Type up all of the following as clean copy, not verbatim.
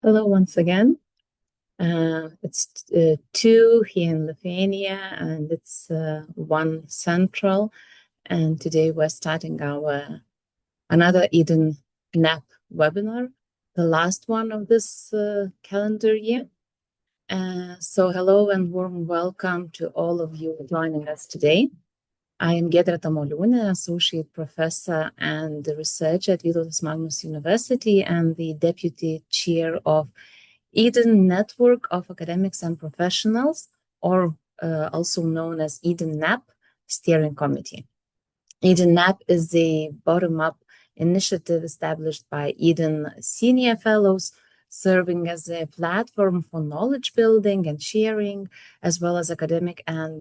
Hello once again. It's 2 here in Lithuania and it's 1 Central. And today we're starting our another Eden NAP webinar, the last one of this calendar year. So hello and warm welcome to all of you joining us today. I am Giedrė Tamoliūnė, Associate Professor and Researcher at Villaescusa University and the Deputy Chair of Eden Network of Academics and Professionals, or also known as Eden NAP Steering Committee. Eden NAP is the bottom-up initiative established by Eden Senior Fellows, serving as a platform for knowledge building and sharing, as well as academic and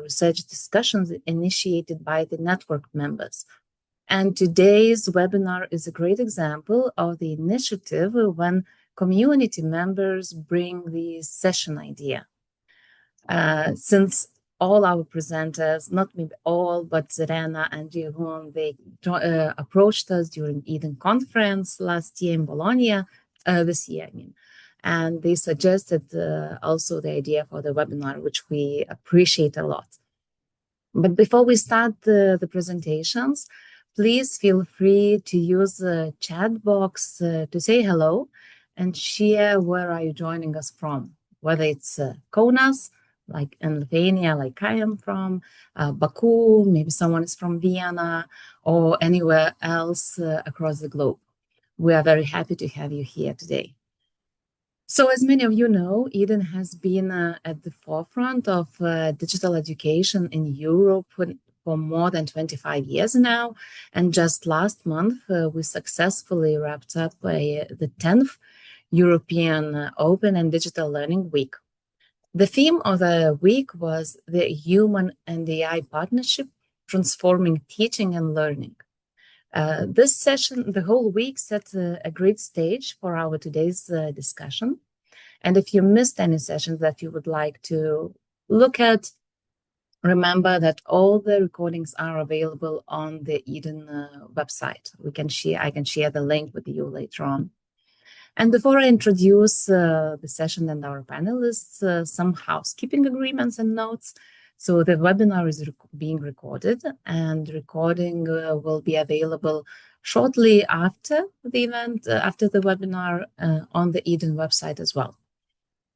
research discussions initiated by the network members. And today's webinar is a great example of the initiative when community members bring the session idea. Since all our presenters, not maybe all, but Rena and Jeyhun, they approached us during Eden conference last year in Bologna, this year, I mean. And they suggested also the idea for the webinar, which we appreciate a lot. But before we start the presentations, please feel free to use the chat box to say hello and share where are you joining us from, whether it's Kaunas, like in Lithuania, like I am from, Baku, maybe someone is from Vienna, or anywhere else across the globe. We are very happy to have you here today. So as many of you know, Eden has been at the forefront of digital education in Europe for more than 25 years now. And just last month, we successfully wrapped up the 10th European Open and Digital Learning Week. The theme of the week was the Human and AI Partnership, Transforming Teaching and Learning. This session, the whole week, set a great stage for our today's discussion. And if you missed any sessions that you would like to look at, remember that all the recordings are available on the Eden website. I can share the link with you later on. And before I introduce the session and our panelists, some housekeeping agreements and notes. So the webinar is being recorded, and recording will be available shortly after the event, after the webinar, on the Eden website as well.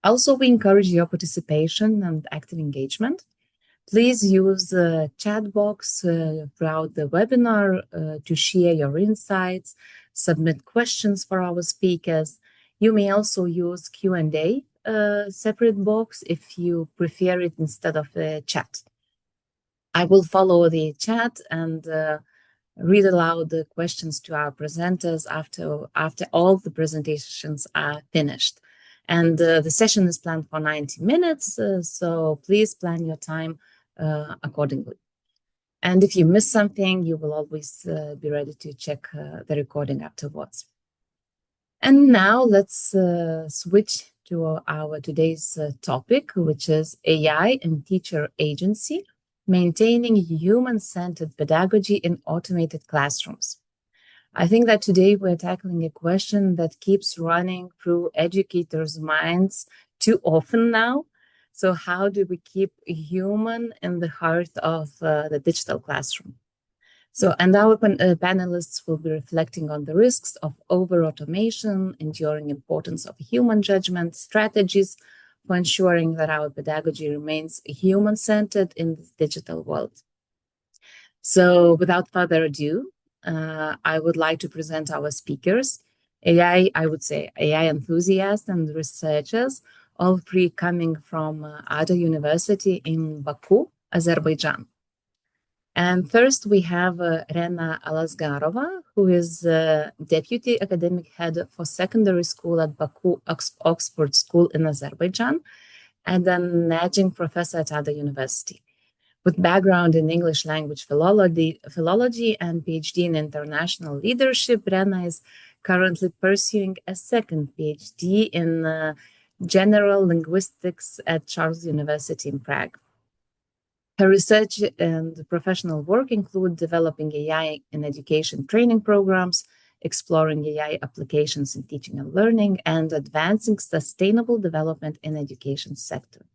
Also, we encourage your participation and active engagement. Please use the chat box throughout the webinar to share your insights, submit questions for our speakers. You may also use Q&A separate box if you prefer it instead of a chat. I will follow the chat and read aloud the questions to our presenters after all the presentations are finished. And the session is planned for 90 minutes, so please plan your time accordingly. And if you miss something, you will always be ready to check the recording afterwards. And now let's switch to our today's topic, which is AI and teacher agency, maintaining human-centered pedagogy in automated classrooms. I think that today we're tackling a question that keeps running through educators' minds too often now. So how do we keep human in the heart of the digital classroom? So, and our panelists will be reflecting on the risks of over-automation, enduring importance of human judgment, strategies for ensuring that our pedagogy remains human-centered in this digital world. So without further ado, I would like to present our speakers, AI enthusiasts and researchers, all three coming from Ada University in Baku, Azerbaijan. And first we have Rena Alasgarova, who is Deputy Academic Head for Secondary School at Baku Oxford School in Azerbaijan, and an Adjunct Professor at Ada University. With background in English language philology and PhD in international leadership, Rena is currently pursuing a second PhD in general linguistics at Charles University in Prague. Her research and professional work include developing AI in education training programs, exploring AI applications in teaching and learning, and advancing sustainable development in education sector.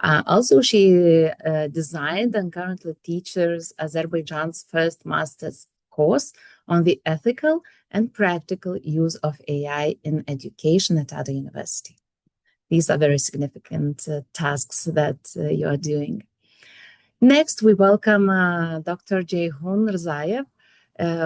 Also, she designed and currently teaches Azerbaijan's first master's course on the ethical and practical use of AI in education at Ada University. These are very significant tasks that you are doing. Next, we welcome Dr. Jeyhun Rzayev,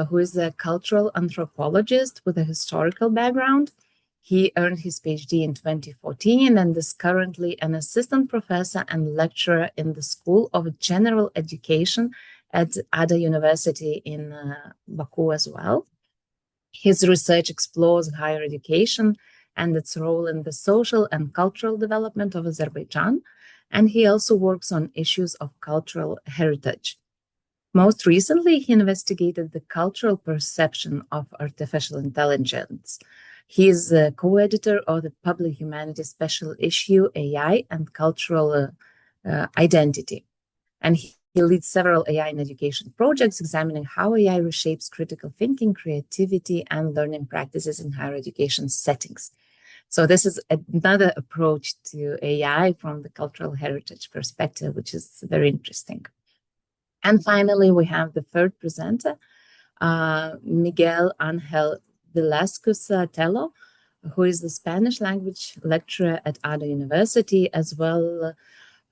who is a cultural anthropologist with a historical background. He earned his PhD in 2014 and is currently an assistant professor and lecturer in the School of General Education at Ada University in Baku as well. His research explores higher education and its role in the social and cultural development of Azerbaijan, and he also works on issues of cultural heritage. Most recently, he investigated the cultural perception of artificial intelligence. He is a co-editor of the Public Humanities Special Issue, AI and Cultural Identity. And he leads several AI in education projects examining how AI reshapes critical thinking, creativity, and learning practices in higher education settings. So this is another approach to AI from the cultural heritage perspective, which is very interesting. And finally, we have the third presenter, Miguel Ángel Villaescusa Tello, who is the Spanish language lecturer at Ada University, as well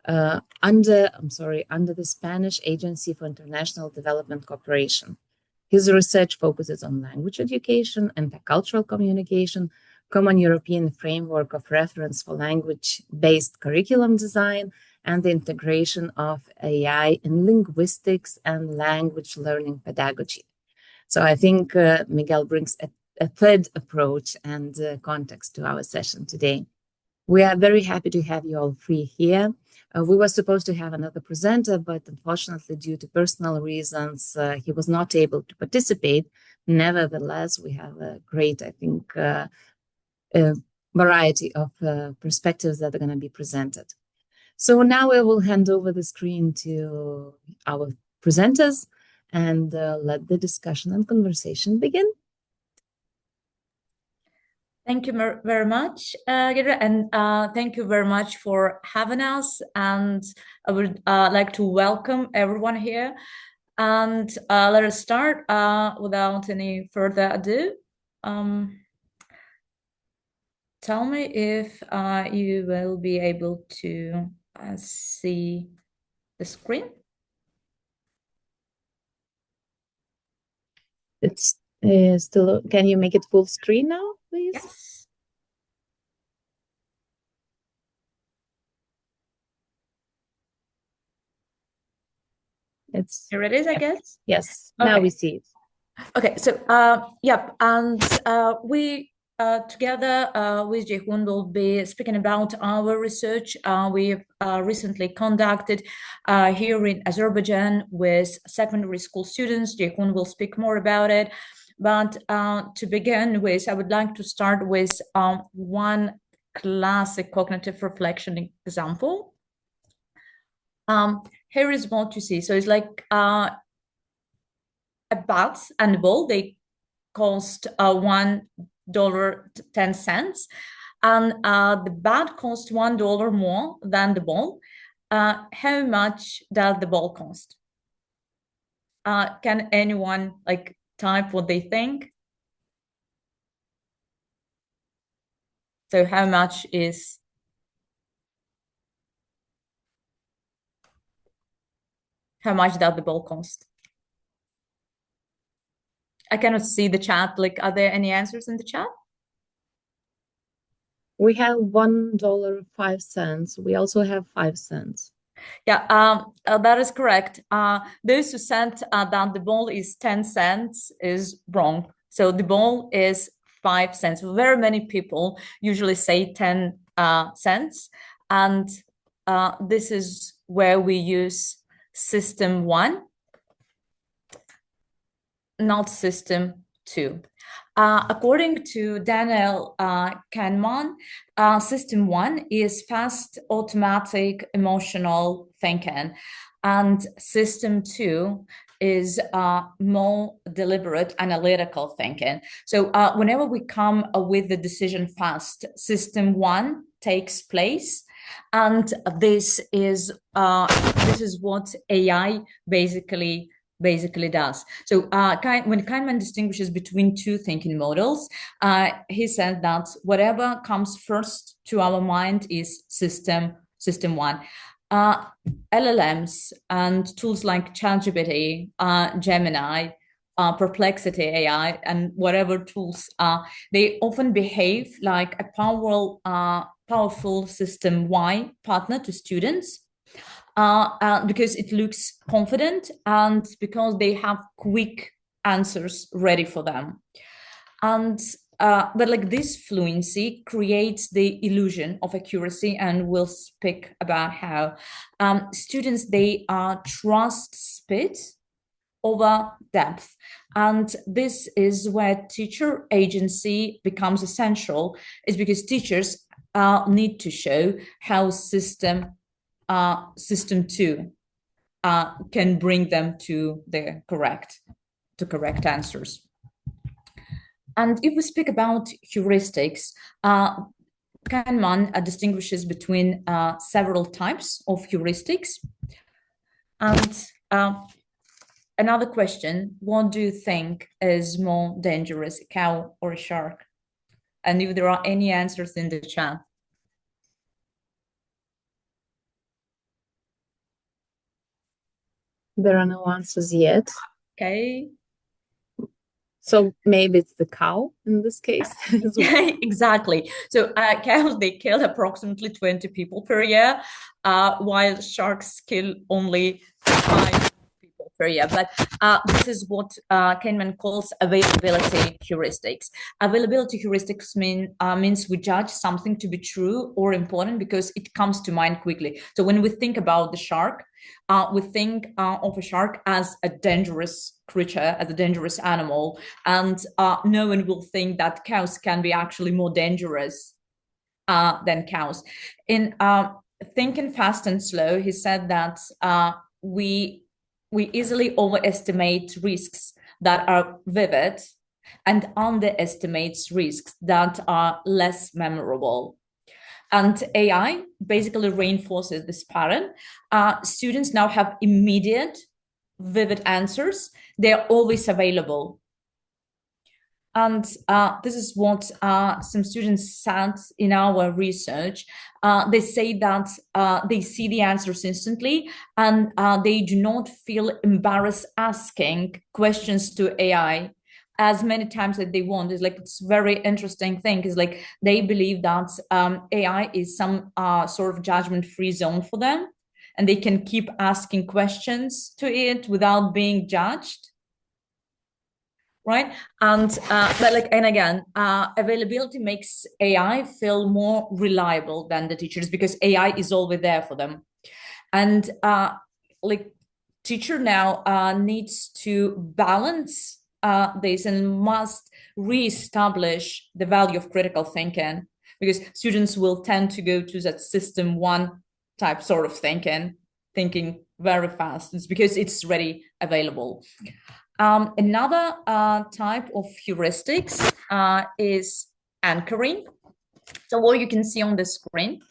under the Spanish Agency for International Development Cooperation. His research focuses on language education, intercultural communication, common European framework of reference for language-based curriculum design, and the integration of AI in linguistics and language learning pedagogy. So I think Miguel brings a third approach and context to our session today. We are very happy to have you all three here. We were supposed to have another presenter, but unfortunately, due to personal reasons, he was not able to participate. Nevertheless, we have a great, I think, variety of perspectives that are going to be presented. So now I will hand over the screen to our presenters and let the discussion and conversation begin. Thank you very much, Giedrė, and thank you very much for having us. And I would like to welcome everyone here. And let us start without any further ado. Tell me if you will be able to see the screen. It's still, can you make it full screen now, please? Yes. Here it is, I guess. Yes, okay. Now we see it. Okay, so and we together with Jeyhun will be speaking about our research we've recently conducted here in Azerbaijan with secondary school students. Jeyhun will speak more about it. But to begin with, I would like to start with one classic cognitive reflection example. Here is what you see. So it's like a bat and a ball. They cost $1.10, and the bat cost $1 more than the ball. How much does the ball cost? Can anyone type what they think? So how much is does the ball cost? I cannot see the chat. Are there any answers in the chat? We have $1.05. We also have 5 cents. Yeah, that is correct. Those who said that the ball is 10 cents is wrong. So the ball is 5 cents. Very many people usually say 10 cents. And this is where we use system 1, not system 2. According to Daniel Kahneman, system 1 is fast, automatic, emotional thinking. And system 2 is more deliberate, analytical thinking. So whenever we come with the decision fast, system one takes place, and this is what AI basically does. So when Kahneman distinguishes between two thinking models, he said that whatever comes first to our mind is system one. LLMs and tools like ChatGPT, Gemini, Perplexity AI, and whatever tools, they often behave like a powerful system Y partner to students, because it looks confident and because they have quick answers ready for them. And but like this fluency creates the illusion of accuracy, and we'll speak about how students, they trust speed over depth. And this is where teacher agency becomes essential, is because teachers need to show how system two can bring them to the correct answers. And if we speak about heuristics, Kahneman distinguishes between several types of heuristics. And another question, what do you think is more dangerous, a cow or a shark? And if there are any answers in the chat. There are no answers yet. Okay. So maybe it's the cow in this case. Yeah, exactly. So cows, they kill approximately 20 people per year, while sharks kill only 5 people per year. But this is what Kahneman calls availability heuristics. Availability heuristics means we judge something to be true or important because it comes to mind quickly. So when we think about the shark, we think of a shark as a dangerous creature, as a dangerous animal, and no one will think that cows can be actually more dangerous than cows. In Thinking Fast and Slow, he said that we easily overestimate risks that are vivid and underestimate risks that are less memorable. And AI basically reinforces this pattern. Students now have immediate, vivid answers. They're always available. And this is what some students said in our research. They say that they see the answers instantly, and they do not feel embarrassed asking questions to AI as many times as they want. Is like, it's very interesting thing, is like they believe that AI is some sort of judgment-free zone for them, and they can keep asking questions to it without being judged, right? And and again, availability makes AI feel more reliable than the teachers, because AI is always there for them. And like teacher now needs to balance this and must reestablish the value of critical thinking, because students will tend to go to that system one type sort of thinking very fast. It's because it's ready available. Another type of heuristics is anchoring. So what you can see on the screen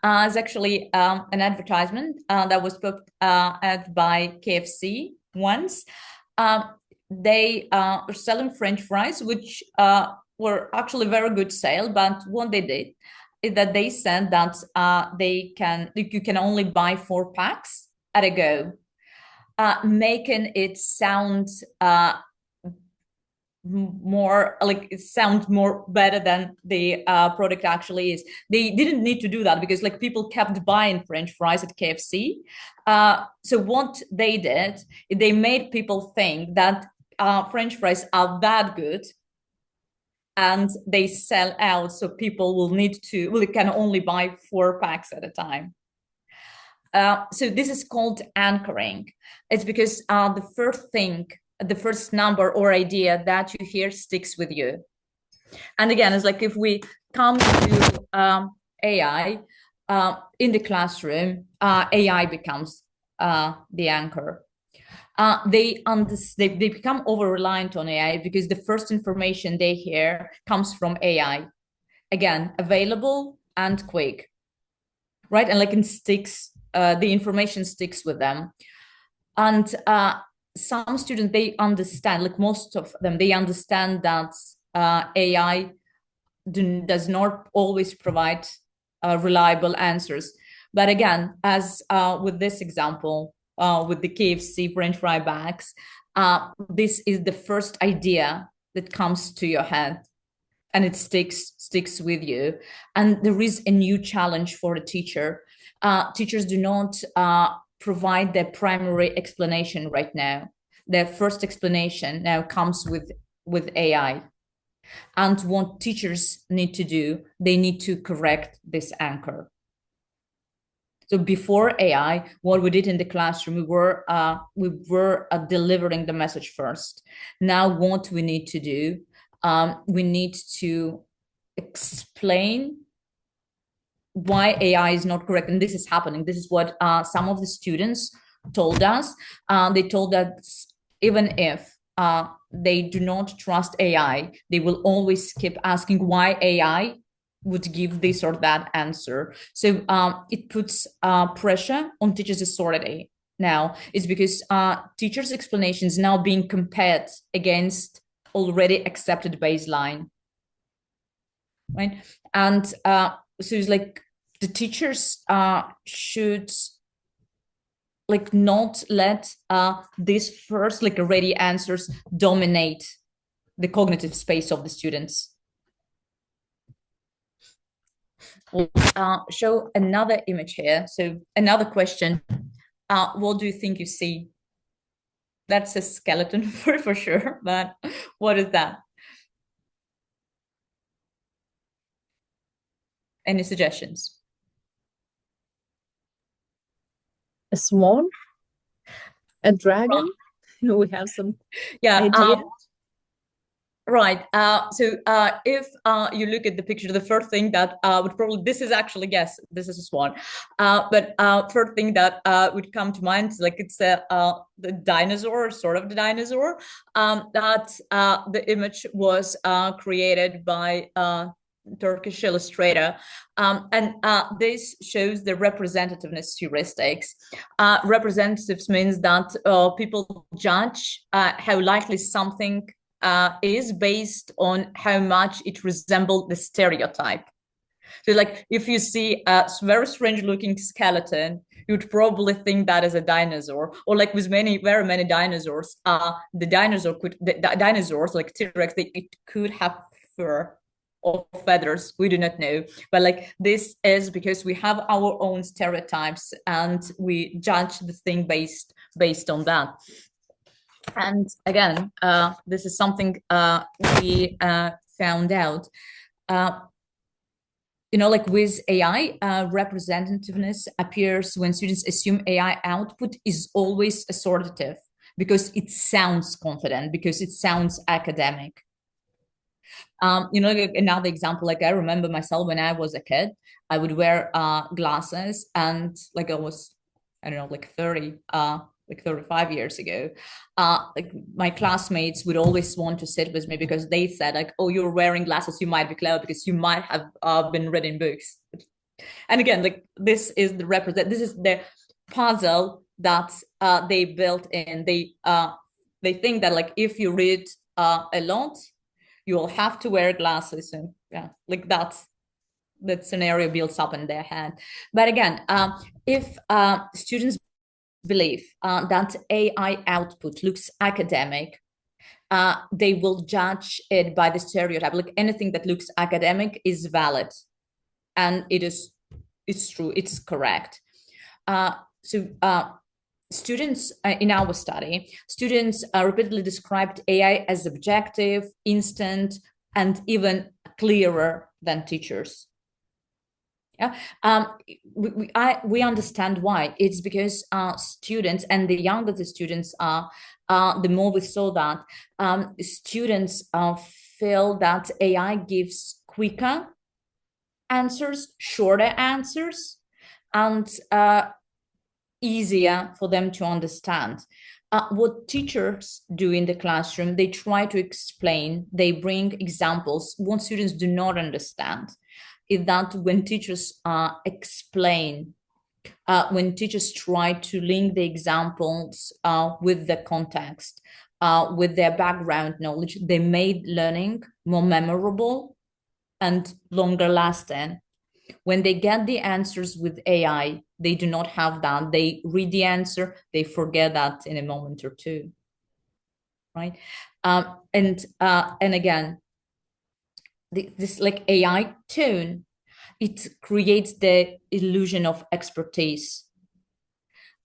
is actually an advertisement that was put out by KFC once. They are selling French fries, which were actually very good sale. But what they did is that they said that you can only buy 4 packs at a go, making it sound more like it sounds more better than the product actually is. They didn't need to do that because like people kept buying French fries at KFC. So what they did, they made people think that French fries are that good, and they sell out, so people can only buy 4 packs at a time. So this is called anchoring. It's because the first number or idea that you hear sticks with you. And again, it's like if we come to AI in the classroom, AI becomes the anchor. they become over-reliant on AI because the first information they hear comes from AI. Again, available and quick, right? And like it sticks, the information sticks with them. And some students, they understand, like most of them, they understand that AI does not always provide reliable answers. But again, as with this example, with the KFC French fry bags, this is the first idea that comes to your head, and it sticks with you. And there is a new challenge for a teacher. Teachers do not provide their primary explanation right now. Their first explanation now comes with AI. And what teachers need to do, they need to correct this anchor. So before AI, what we did in the classroom, we were delivering the message first. Now what we need to do, we need to explain why AI is not correct. And this is happening. This is what some of the students told us. They told us even if they do not trust AI, they will always keep asking why AI would give this or that answer. So it puts pressure on teachers' authority now. It's because teachers' explanations now being compared against already accepted baseline, right? And so it's like the teachers should like not let these first like ready answers dominate the cognitive space of the students. We'll show another image here. So another question, what do you think you see? That's a skeleton for sure, but what is that? Any suggestions? A swan? A dragon? We have some idea? Right. So if you look at the picture, the first thing that would probably, this is actually, yes, this is a swan. But first thing that would come to mind is like it's the dinosaur, sort of the dinosaur. That the image was created by Turkish illustrator. And this shows the representativeness heuristics. Representatives means that people judge how likely something is based on how much it resembles the stereotype. So like if you see a very strange looking skeleton, you'd probably think that is a dinosaur. Or like with very many dinosaurs, the dinosaurs like T-Rex, it could have fur or feathers, we do not know. But like this is because we have our own stereotypes and we judge the thing based on that. And again, this is something we found out. Like with AI, representativeness appears when students assume AI output is always authoritative because it sounds confident, because it sounds academic. Like another example, like I remember myself when I was a kid, I would wear glasses, and like I was, I don't know, like 35 years ago, like my classmates would always want to sit with me because they said like, oh, you're wearing glasses, you might be clever because you might have been reading books. And again, like this is the puzzle that they built in. They think that like if you read a lot, you will have to wear glasses, and yeah, like that scenario builds up in their head. But again, if students believe that AI output looks academic, they will judge it by the stereotype. Like anything that looks academic is valid, and it's true, it's correct. So students in our study, students repeatedly described AI as objective, instant, and even clearer than teachers. Yeah, we understand why. It's because students, and the younger the students are, the more we saw that students feel that AI gives quicker answers, shorter answers, and easier for them to understand. what teachers do in the classroom, they try to explain, they bring examples. What students do not understand is that when teachers explain, when teachers try to link the examples with the context, with their background knowledge, they made learning more memorable and longer lasting. When they get the answers with AI, they do not have that. They read the answer, they forget that in a moment or two, right? And again, this like AI tone, it creates the illusion of expertise.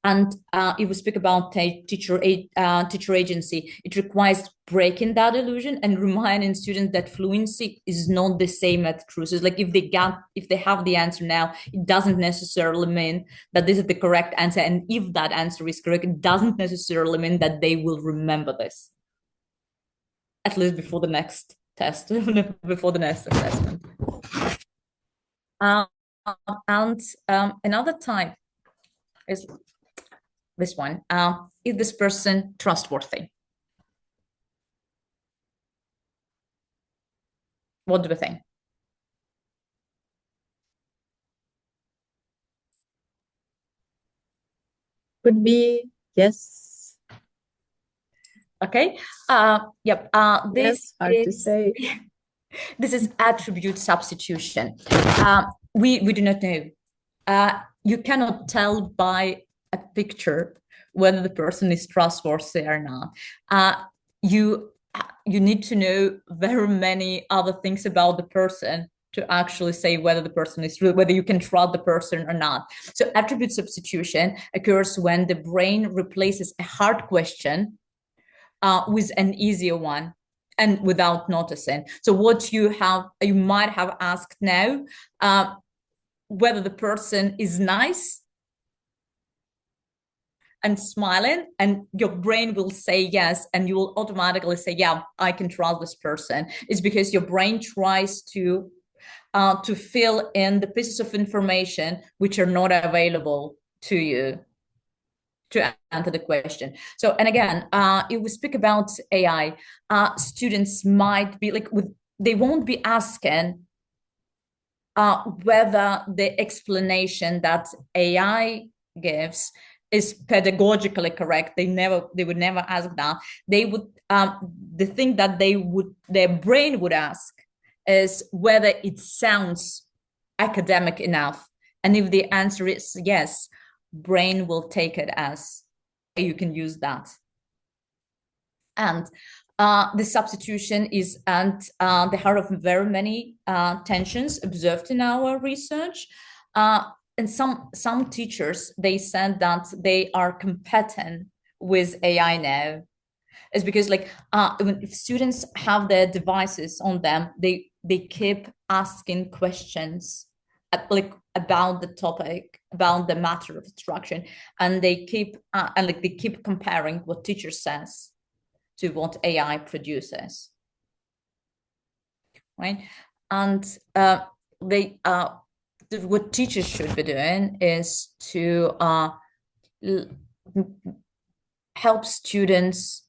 And if we speak about teacher agency, it requires breaking that illusion and reminding students that fluency is not the same as truth. So it's like if they have the answer now, it doesn't necessarily mean that this is the correct answer. And if that answer is correct, it doesn't necessarily mean that they will remember this, at least before the next test, before the next assessment. Another type is this one. Is this person trustworthy? What do we think? Could be yes. Okay. Yep. This hard to say. This is attribute substitution. We do not know. You cannot tell by a picture whether the person is trustworthy or not. You need to know very many other things about the person to actually say whether the person is real, whether you can trust the person or not. So attribute substitution occurs when the brain replaces a hard question with an easier one and without noticing. So what you might have asked now, whether the person is nice and smiling, and your brain will say yes, and you will automatically say, yeah, I can trust this person. It's because your brain tries to fill in the pieces of information which are not available to you to answer the question. So, and again, if we speak about AI, students might be like, they won't be asking whether the explanation that AI gives is pedagogically correct. They would never ask that. They would, the thing that their brain would ask is whether it sounds academic enough. And if the answer is yes, brain will take it as you can use that. And the substitution is at the heart of very many tensions observed in our research. And some teachers, they said that they are competent with AI now. It's because like if students have their devices on them, they keep asking questions about the topic, about the matter of instruction, and they keep comparing what teacher says to what AI produces, right? And what teachers should be doing is to help students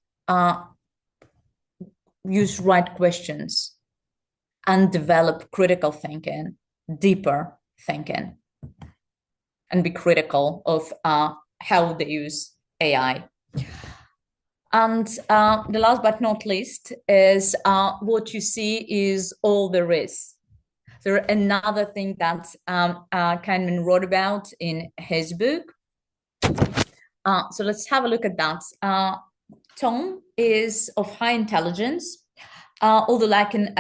use right questions and develop critical thinking, deeper thinking, and be critical of how they use AI. And the last but not least is what you see is all there is. So another thing that Kahneman wrote about in his book. So let's have a look at that. Tom is of high intelligence, although lacking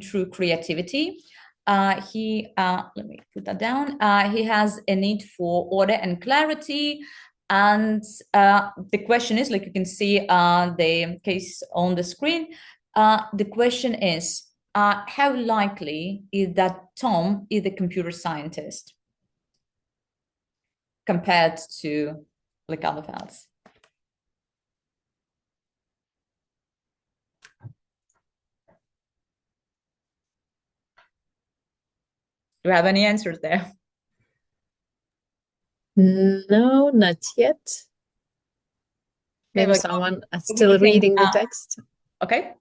true creativity. Let me put that down. He has a need for order and clarity. And the question is, like you can see the case on the screen, the question is, how likely is that Tom is a computer scientist compared to like other fields? Do you have any answers there? No, not yet. Maybe someone still reading the text. Okay.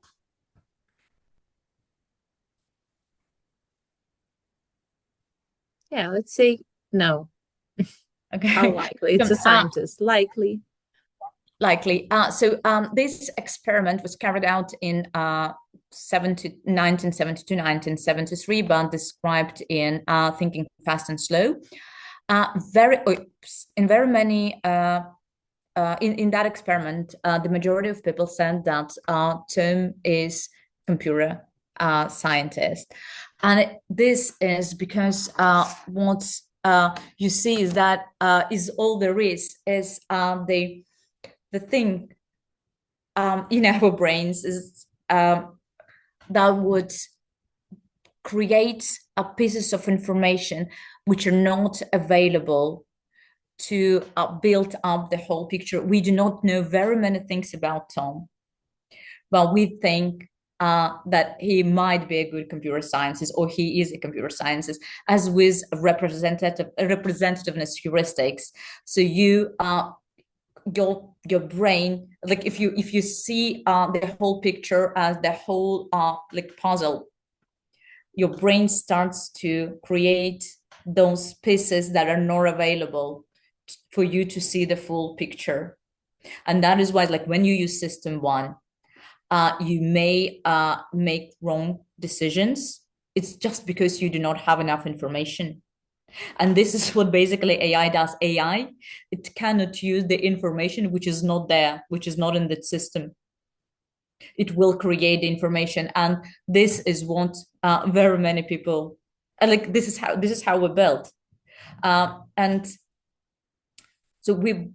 Yeah, let's say no. Okay. How likely? It's a scientist. Likely. Likely. So this experiment was carried out in 1972, 1973, but described in Thinking Fast and Slow. In very many in that experiment, the majority of people said that Tom is computer scientist, and this is because what you see is that is all there is the thing in our brains is that would create pieces of information which are not available to build up the whole picture. We do not know very many things about Tom, but we think that he might be a good computer scientist, or he is a computer scientist, as with representativeness heuristics. So you your brain, like if you see the whole picture as the whole like puzzle, your brain starts to create those pieces that are not available for you to see the full picture. And that is why, like, when you use system one, you may make wrong decisions. It's just because you do not have enough information. And this is what basically AI does. AI, it cannot use the information which is not there, which is not in the system. It will create the information, and this is what very many people like. This is how we're built, and so we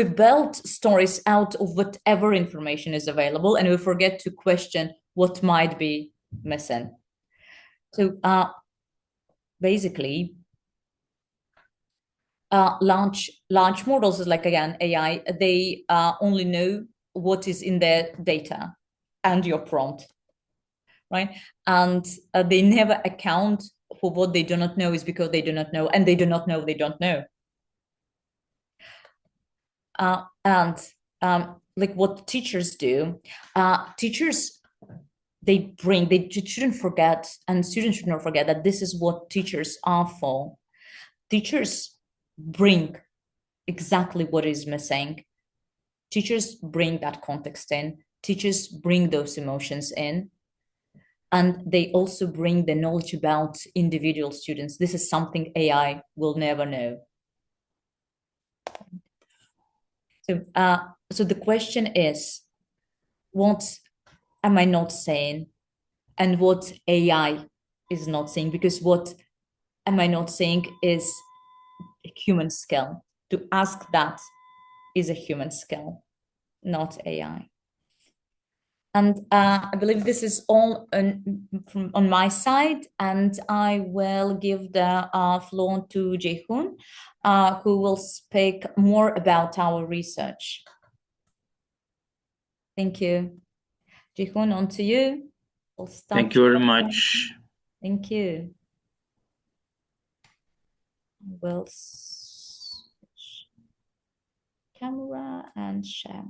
build stories out of whatever information is available, and we forget to question what might be missing. So basically, large models is like, again, AI, they only know what is in their data and your prompt, right? And they never account for what they do not know is because they do not know, and they do not know they don't know. Like what teachers do, teachers, they shouldn't forget, and students should not forget, that this is what teachers are for. Teachers bring exactly what is missing. Teachers bring that context in. Teachers bring those emotions in. And they also bring the knowledge about individual students. This is something AI will never know. So the question is, what am I not saying? And what AI is not saying? Because what am I not saying is a human skill. To ask that is a human skill, not AI. And I believe this is all on my side, and I will give the floor to Jeyhun, who will speak more about our research. Thank you. Jeyhun, on to you. We'll start. Thank you very much. Thank you. We'll switch camera and share.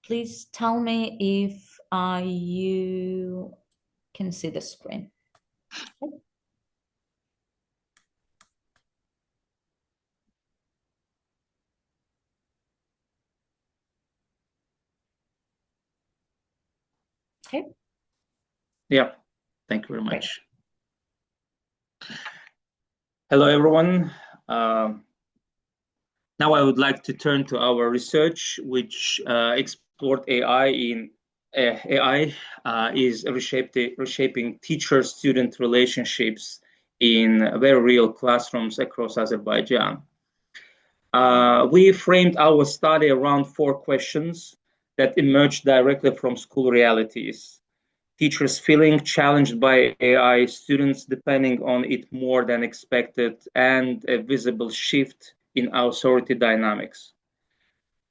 Please tell me if you can see the screen. Okay. Yeah, thank you very much. Hello, everyone. Now I would like to turn to our research, which explored AI is reshaping teacher-student relationships in very real classrooms across Azerbaijan. We framed our study around 4 questions that emerged directly from school realities. Teachers feeling challenged by AI, students depending on it more than expected, and a visible shift in authority dynamics.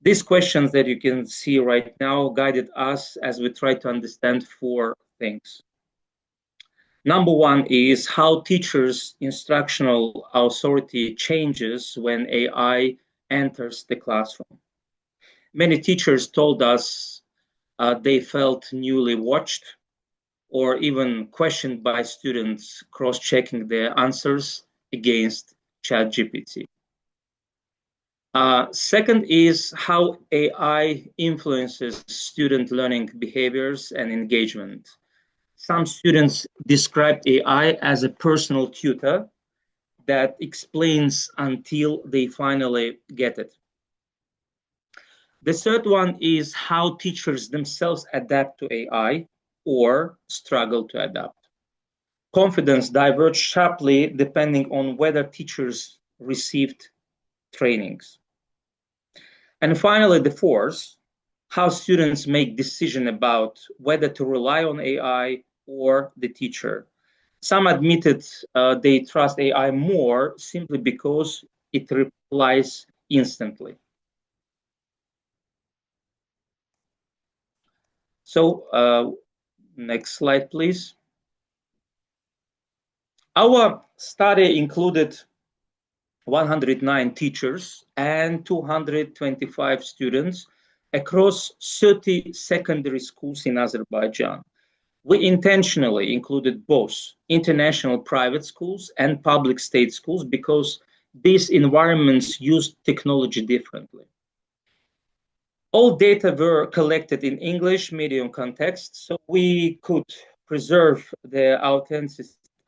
These questions that you can see right now guided us as we try to understand 4 things. Number 1 is how teachers' instructional authority changes when AI enters the classroom. Many teachers told us they felt newly watched or even questioned by students cross-checking their answers against ChatGPT. Second is how AI influences student learning behaviors and engagement. Some students described AI as a personal tutor that explains until they finally get it. The third one is how teachers themselves adapt to AI or struggle to adapt. Confidence diverged sharply depending on whether teachers received trainings. And finally, the fourth, how students make decisions about whether to rely on AI or the teacher. Some admitted they trust AI more simply because it replies instantly. So next slide, please. Our study included 109 teachers and 225 students across 30 secondary schools in Azerbaijan. We intentionally included both international private schools and public state schools because these environments use technology differently. All data were collected in English medium context, so we could preserve the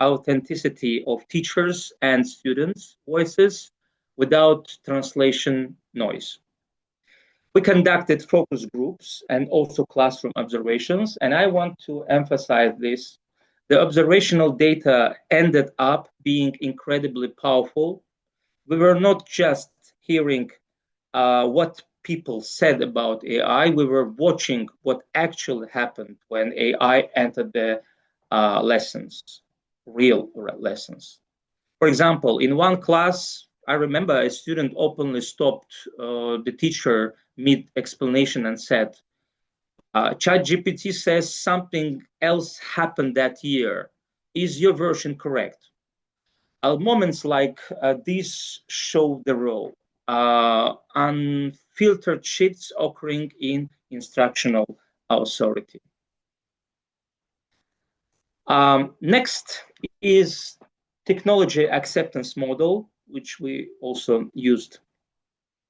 authenticity of teachers and students' voices without translation noise. We conducted focus groups and also classroom observations, and I want to emphasize this. The observational data ended up being incredibly powerful. We were not just hearing what people said about AI, we were watching what actually happened when AI entered the lessons, real lessons. For example, in one class, I remember a student openly stopped the teacher mid-explanation and said, ChatGPT says something else happened that year. Is your version correct? Moments like these show the role. Unfiltered shifts occurring in instructional authority. Next is technology acceptance model, which we also used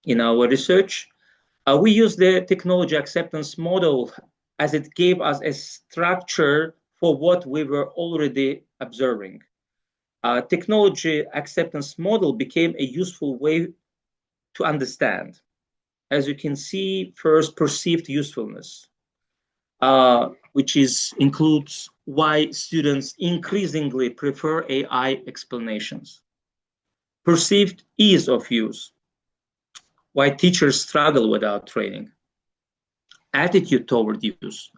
in our research. We use the technology acceptance model as it gave us a structure for what we were already observing. Technology acceptance model became a useful way to understand. As you can see, first, perceived usefulness, which includes why students increasingly prefer AI explanations. Perceived ease of use, why teachers struggle without training. Attitude toward use,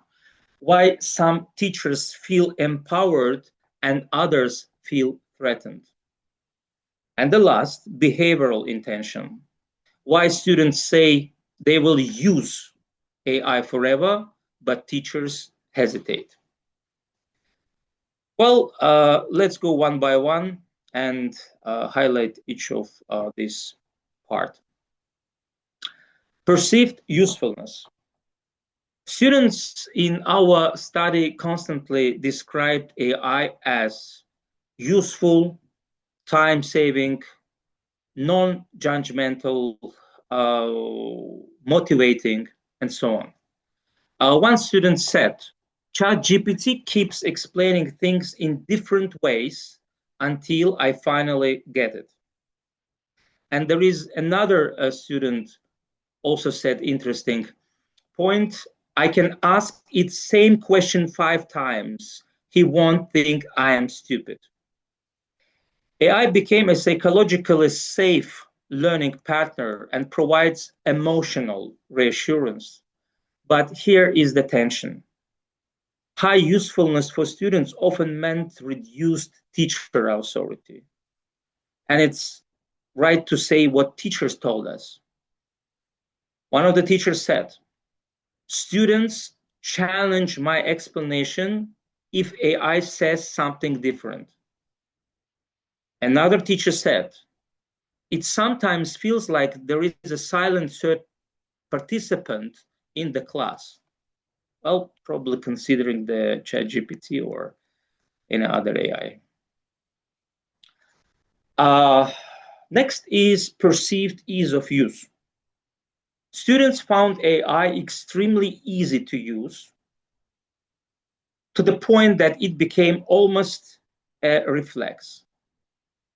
why some teachers feel empowered and others feel threatened. And the last, behavioral intention, why students say they will use AI forever, but teachers hesitate. Well, let's go one by one and highlight each of this part. Perceived usefulness. Students in our study constantly described AI as useful, time-saving, non-judgmental, motivating, and so on. One student said, ChatGPT keeps explaining things in different ways until I finally get it. And there is another student also said interesting point. I can ask it same question 5 times. He won't think I am stupid. AI became a psychologically safe learning partner and provides emotional reassurance. But here is the tension. High usefulness for students often meant reduced teacher authority. And it's right to say what teachers told us. One of the teachers said, students challenge my explanation if AI says something different. Another teacher said, it sometimes feels like there is a silent third participant in the class. Well, probably considering the ChatGPT or any other AI. Next is perceived ease of use. Students found AI extremely easy to use, to the point that it became almost a reflex.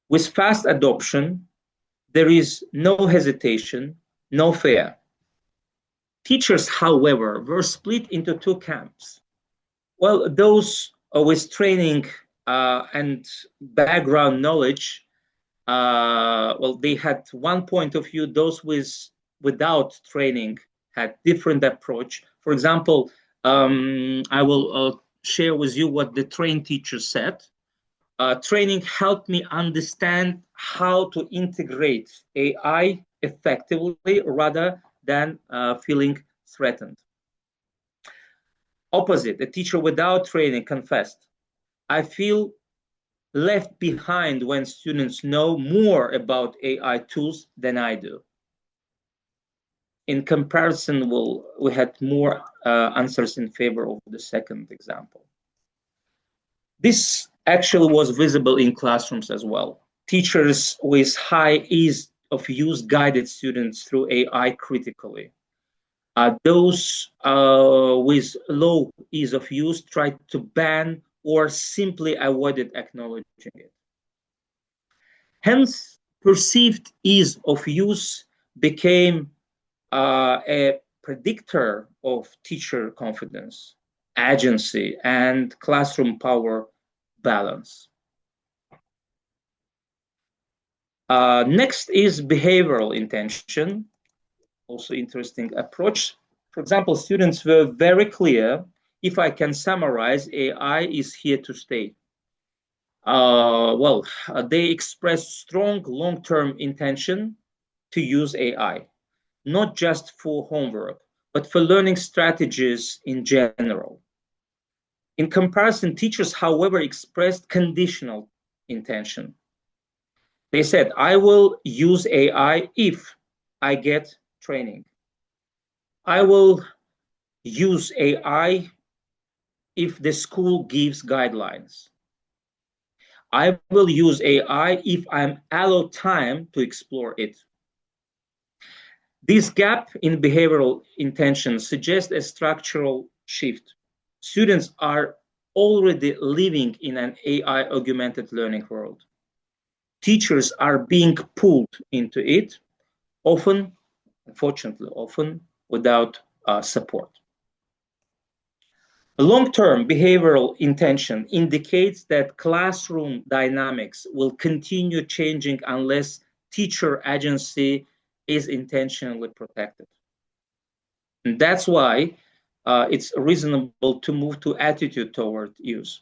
With fast adoption, there is no hesitation, no fear. Teachers, however, were split into two camps. Well, those with training and background knowledge, well, they had one point of view. Those without training had different approach. For example, I will share with you what the trained teacher said. Training helped me understand how to integrate AI effectively rather than feeling threatened. Opposite, a teacher without training confessed, I feel left behind when students know more about AI tools than I do. In comparison, we had more answers in favor of the second example. This actually was visible in classrooms as well. Teachers with high ease of use guided students through AI critically. Those with low ease of use tried to ban or simply avoided acknowledging it. Hence, perceived ease of use became a predictor of teacher confidence, agency, and classroom power balance. Next is behavioral intention, also interesting approach. For example, students were very clear, if I can summarize, AI is here to stay. They expressed strong long-term intention to use AI, not just for homework, but for learning strategies in general. In comparison, teachers, however, expressed conditional intention. They said, I will use AI if I get training. I will use AI if the school gives guidelines. I will use AI if I'm allowed time to explore it. This gap in behavioral intention suggests a structural shift. Students are already living in an AI augmented learning world. Teachers are being pulled into it, often, unfortunately, often without support. Long-term behavioral intention indicates that classroom dynamics will continue changing unless teacher agency is intentionally protected. And that's why it's reasonable to move to attitude toward use.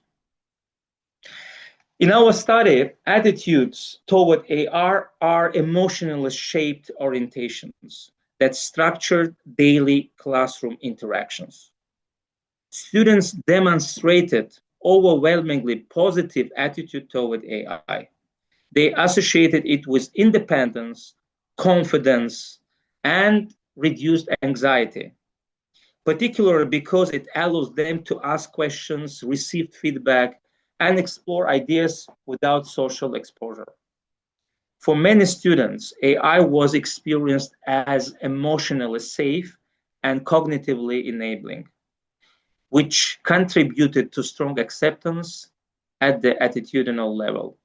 In our study, attitudes toward AI are emotionally shaped orientations that structure daily classroom interactions. Students demonstrated overwhelmingly positive attitude toward AI. They associated it with independence, confidence, and reduced anxiety, particularly because it allows them to ask questions, receive feedback, and explore ideas without social exposure. For many students, AI was experienced as emotionally safe and cognitively enabling, which contributed to strong acceptance at the attitudinal level.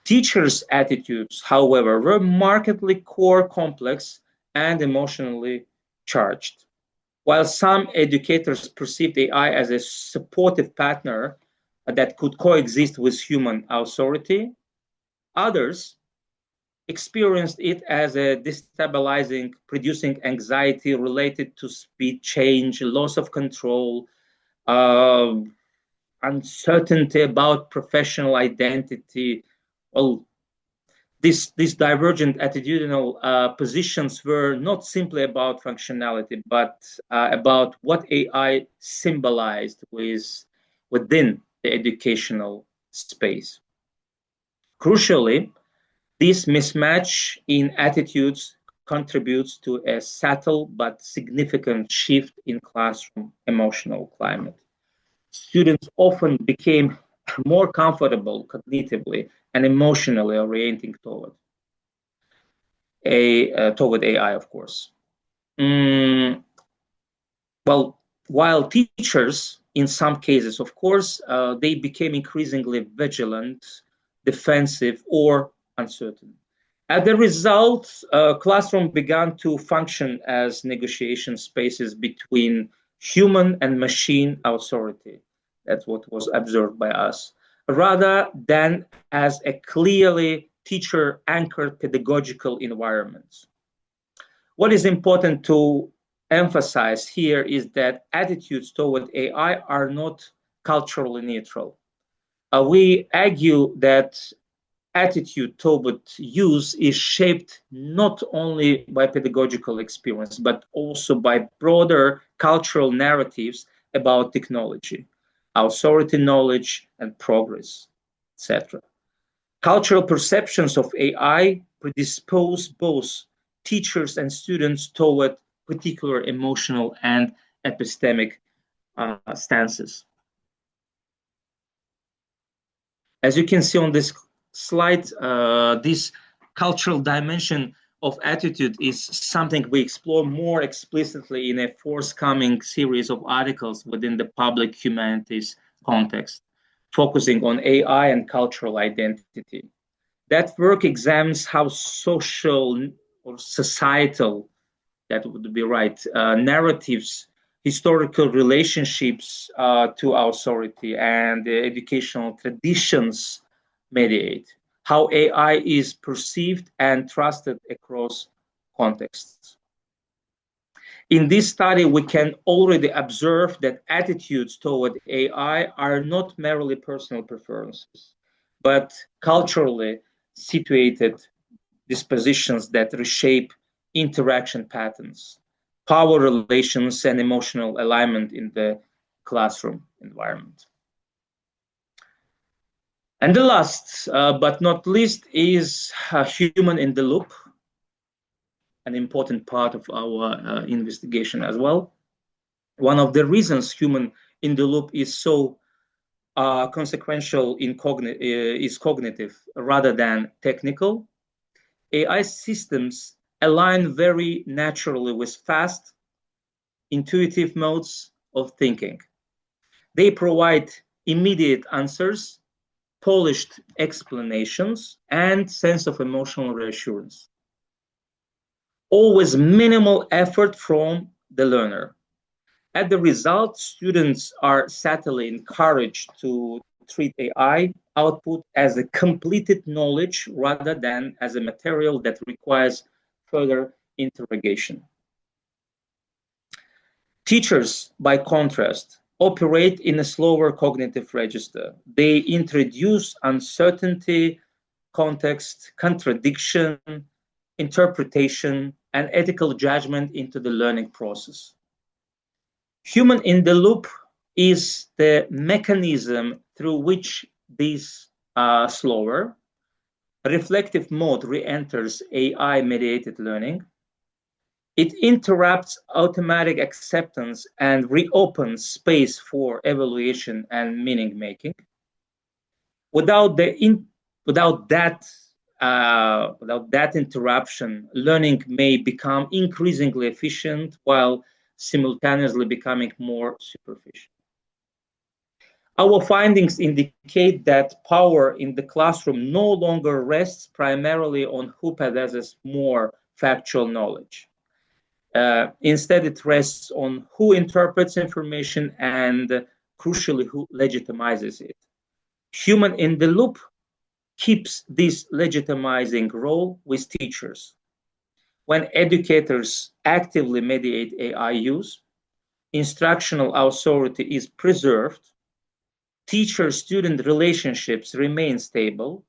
Teachers' attitudes, however, were markedly core complex and emotionally charged. While some educators perceived AI as a supportive partner that could coexist with human authority, others experienced it as a destabilizing, producing anxiety related to speed change, loss of control, uncertainty about professional identity. Well, these divergent attitudinal positions were not simply about functionality, but about what AI symbolized within the educational space. Crucially, this mismatch in attitudes contributes to a subtle but significant shift in classroom emotional climate. Students often became more comfortable cognitively and emotionally orienting toward AI, of course. Well, while teachers, in some cases, of course, they became increasingly vigilant, defensive, or uncertain. As a result, classroom began to function as negotiation spaces between human and machine authority. That's what was observed by us, rather than as a clearly teacher-anchored pedagogical environment. What is important to emphasize here is that attitudes toward AI are not culturally neutral. We argue that attitude toward use is shaped not only by pedagogical experience, but also by broader cultural narratives about technology, authority, knowledge, and progress, etc. Cultural perceptions of AI predispose both teachers and students toward particular emotional and epistemic stances. As you can see on this slide, this cultural dimension of attitude is something we explore more explicitly in a forthcoming series of articles within the public humanities context, focusing on AI and cultural identity. That work examines how social or societal, that would be right, narratives, historical relationships to authority, and educational traditions mediate how AI is perceived and trusted across contexts. In this study, we can already observe that attitudes toward AI are not merely personal preferences, but culturally situated dispositions that reshape interaction patterns, power relations, and emotional alignment in the classroom environment. And the last, but not least, is human in the loop, an important part of our investigation as well. One of the reasons human in the loop is so consequential is cognitive rather than technical. AI systems align very naturally with fast, intuitive modes of thinking. They provide immediate answers, polished explanations, and sense of emotional reassurance. Always minimal effort from the learner. As a result, students are subtly encouraged to treat AI output as a completed knowledge rather than as a material that requires further interrogation. Teachers, by contrast, operate in a slower cognitive register. They introduce uncertainty, context, contradiction, interpretation, and ethical judgment into the learning process. Human in the loop is the mechanism through which this slower, reflective mode re-enters AI-mediated learning. It interrupts automatic acceptance and reopens space for evaluation and meaning-making. Without that interruption, learning may become increasingly efficient while simultaneously becoming more superficial. Our findings indicate that power in the classroom no longer rests primarily on who possesses more factual knowledge. Instead, it rests on who interprets information and, crucially, who legitimizes it. Human in the loop keeps this legitimizing role with teachers. When educators actively mediate AI use, instructional authority is preserved, teacher-student relationships remain stable,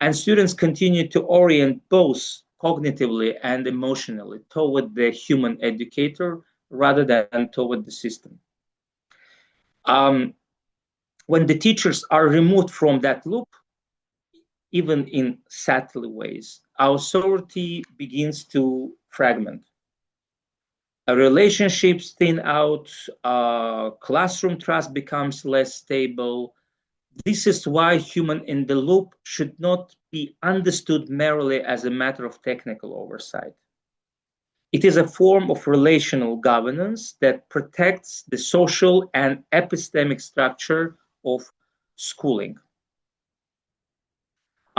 and students continue to orient both cognitively and emotionally toward the human educator rather than toward the system. When the teachers are removed from that loop, even in subtle ways, authority begins to fragment. Relationships thin out, classroom trust becomes less stable. This is why human in the loop should not be understood merely as a matter of technical oversight. It is a form of relational governance that protects the social and epistemic structure of schooling.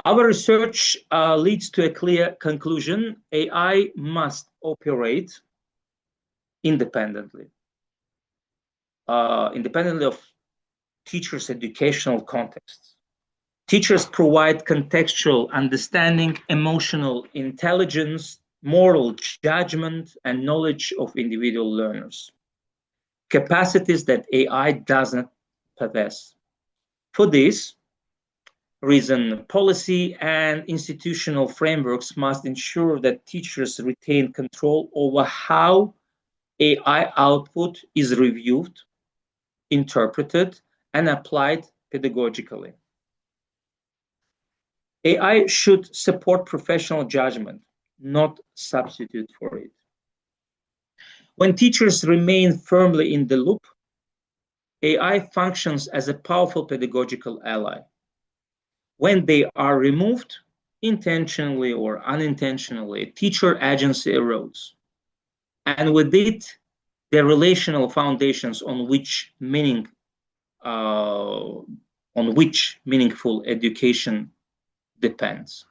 Our research leads to a clear conclusion: AI must operate independently of teachers' educational contexts. Teachers provide contextual understanding, emotional intelligence, moral judgment, and knowledge of individual learners, capacities that AI doesn't possess. For this reason, policy and institutional frameworks must ensure that teachers retain control over how AI output is reviewed, interpreted, and applied pedagogically. AI should support professional judgment, not substitute for it. When teachers remain firmly in the loop, AI functions as a powerful pedagogical ally. When they are removed, intentionally or unintentionally, teacher agency erodes. And with it, the relational foundations on which meaningful education depends.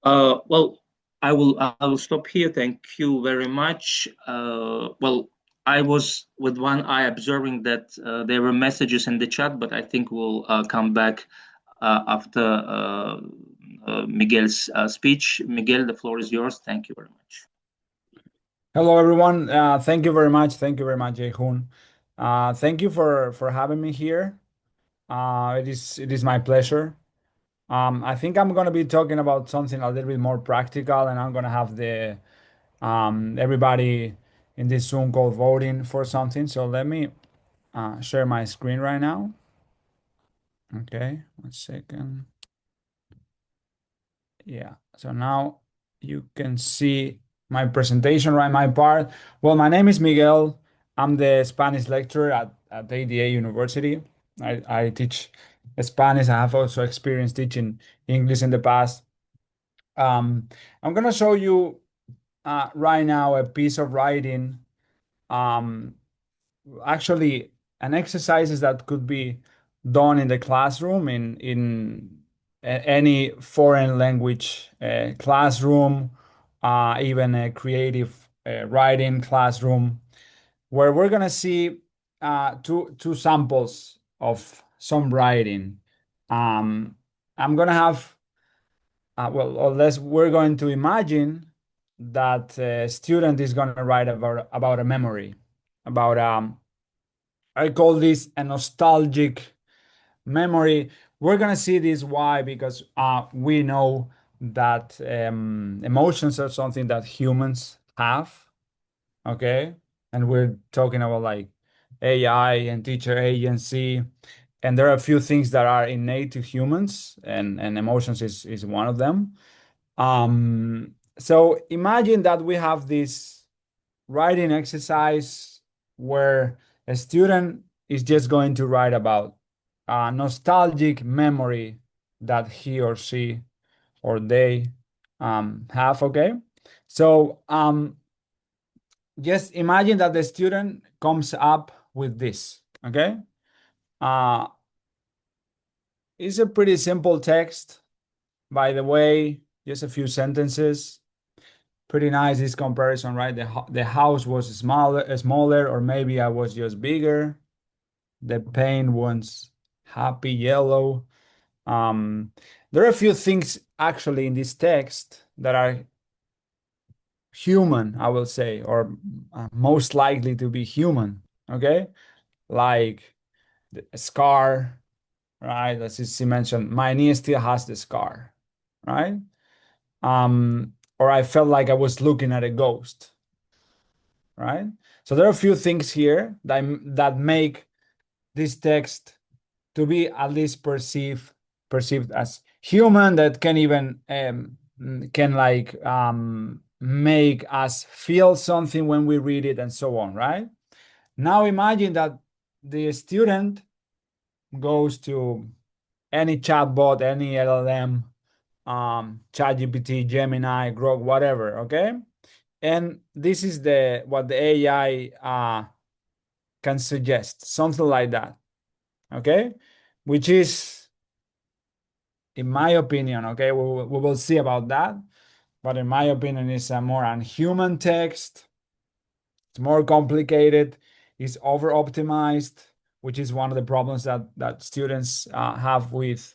Well, I will stop here. Thank you very much. Well, I was with one eye observing that there were messages in the chat, but I think we'll come back after Miguel's speech. Miguel, the floor is yours. Thank you very much. Hello, everyone. Thank you very much. Thank you very much, Jeyhun. Thank you for having me here. It is my pleasure. I think I'm going to be talking about something a little bit more practical, and I'm going to have the everybody in this Zoom call voting for something. So let me share my screen right now. Okay, 1 second. Yeah, so now you can see my presentation, right? My part. Well, my name is Miguel. I'm the Spanish lecturer at ADA University. I teach Spanish. I have also experience teaching English in the past. I'm going to show you right now a piece of writing, actually an exercises that could be done in the classroom in any foreign language classroom, even a creative writing classroom, where we're going to see two samples of some writing. I'm going to have we're going to imagine that a student is going to write about a memory, about I call this a nostalgic memory. We're going to see this why, because we know that emotions are something that humans have, okay? And we're talking about like AI and teacher agency, and there are a few things that are innate to humans, and emotions is one of them. So imagine that we have this writing exercise where a student is just going to write about a nostalgic memory that he or she or they have, okay? So just imagine that the student comes up with this, okay? It's a pretty simple text, by the way, just a few sentences. Pretty nice, this comparison, right? The house was smaller, or maybe I was just bigger. The paint was happy yellow. There are a few things actually in this text that are human, I will say, or most likely to be human, okay? Like the scar, right? As she mentioned, my knee still has the scar, right? Or I felt like I was looking at a ghost, right? So there are a few things here that make this text to be at least perceived as human that can even can like make us feel something when we read it and so on, right? Now imagine that the student goes to any chatbot, any LLM, ChatGPT, Gemini, Grok, whatever, okay? And this is what the AI can suggest, something like that, okay? Which is, in my opinion, okay, we will see about that, but in my opinion, it's a more unhuman text. It's more complicated. It's over optimized, which is one of the problems that students have with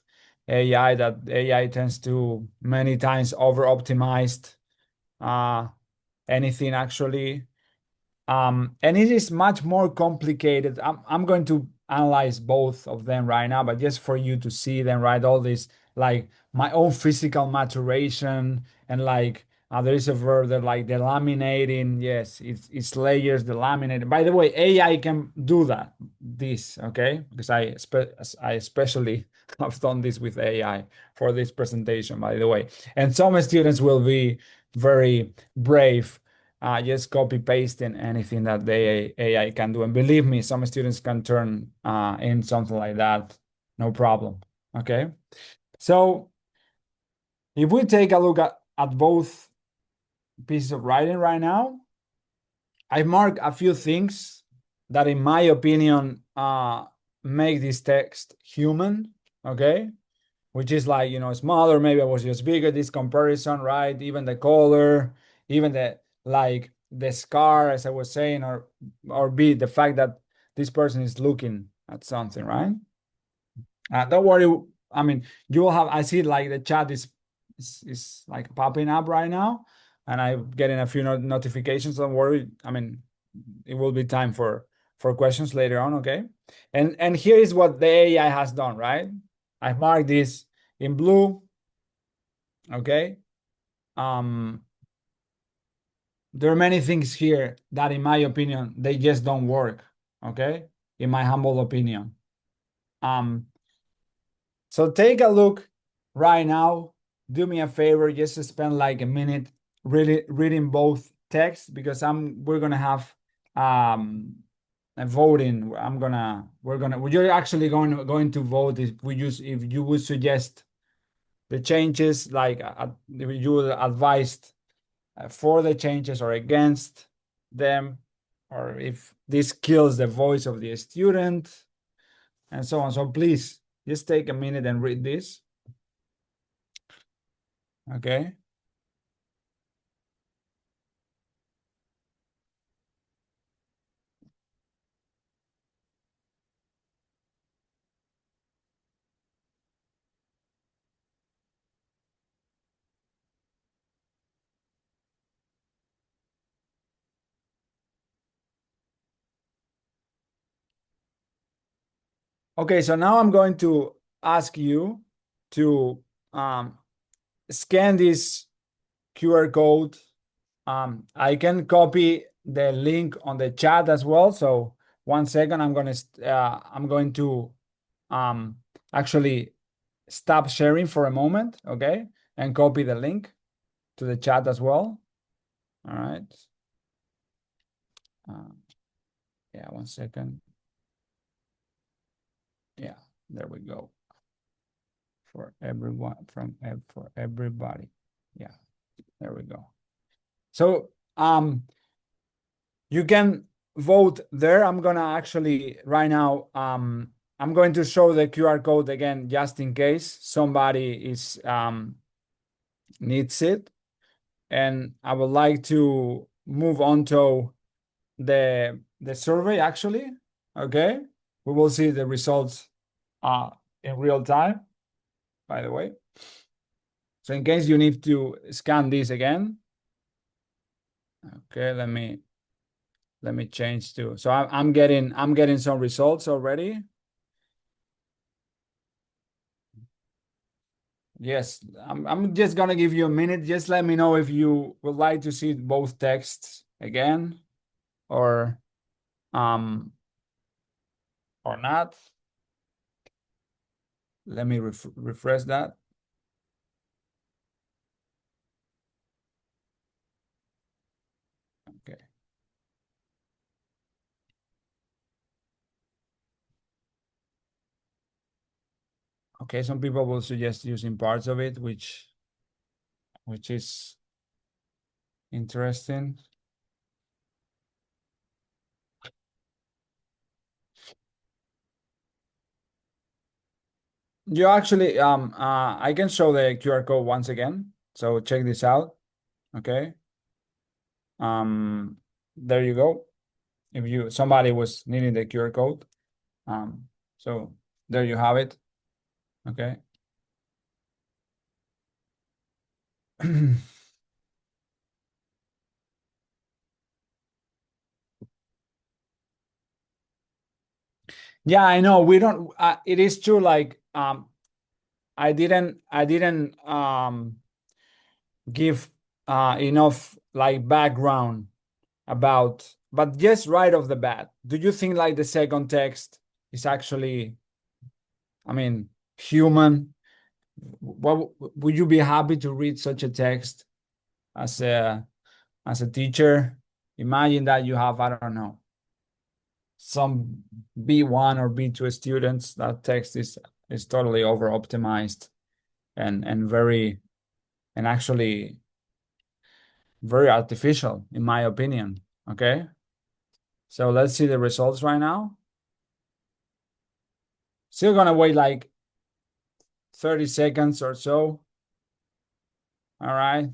AI. That AI tends to many times over optimized anything actually. And it is much more complicated. I'm going to analyze both of them right now, but just for you to see them, right? All this, like my own physical maturation, and like there is a verb that like delaminating. Yes, it's layers delaminated. By the way, AI can do that. This, okay? Because I especially have done this with AI for this presentation, by the way. And some students will be very brave just copy pasting anything that the AI can do. And believe me, some students can turn in something like that, no problem. Okay. So if we take a look at both pieces of writing right now, I mark a few things that, in my opinion, make this text human. Okay. Which is like, smaller, maybe I was just bigger, this comparison, right? Even the color, even the scar, as I was saying, or be the fact that this person is looking at something, right? Don't worry. I mean, you will have, I see like the chat is like popping up right now, and I'm getting a few notifications. Don't worry. I mean, it will be time for questions later on, okay? And here is what the AI has done, right? I've marked this in blue, okay? There are many things here that, in my opinion, they just don't work, okay? In my humble opinion. So take a look right now. Do me a favor, just to spend like a minute really reading both texts, because we're gonna have a voting. We're actually going to vote if you would suggest the changes, like if you would advise for the changes or against them, or if this kills the voice of the student, and so on. So please just take a minute and read this. Okay. Okay, so now I'm going to ask you to scan this QR code. I can copy the link on the chat as well. So 1 second, I'm going to actually stop sharing for a moment, okay, and copy the link to the chat as well. All right. Yeah, 1 second. Yeah, there we go. For everyone, for everybody. Yeah, there we go. So you can vote there. I'm gonna actually right now I'm going to show the QR code again, just in case somebody is needs it. And I would like to move on to the survey actually. Okay, we will see the results in real time, by the way. So in case you need to scan this again. Okay, let me change to, so I'm getting some results already. Yes, I'm just gonna give you a minute. Just let me know if you would like to see both texts again, or not. Let me refresh that. Okay, some people will suggest using parts of it, which is interesting. You actually, I can show the QR code once again. So check this out. Okay. There you go. If somebody was needing the QR code, so there you have it. Okay. Yeah, I know we don't. It is true. Like, I didn't give enough like background about, but just right off the bat, do you think like the second text is actually, I mean, human? What would you be happy to read such a text as a teacher? Imagine that you have, I don't know, some B1 or B2 students. That text is totally over optimized and actually very artificial, in my opinion. Okay, so let's see the results right now. Still gonna wait like 30 seconds or so. All right,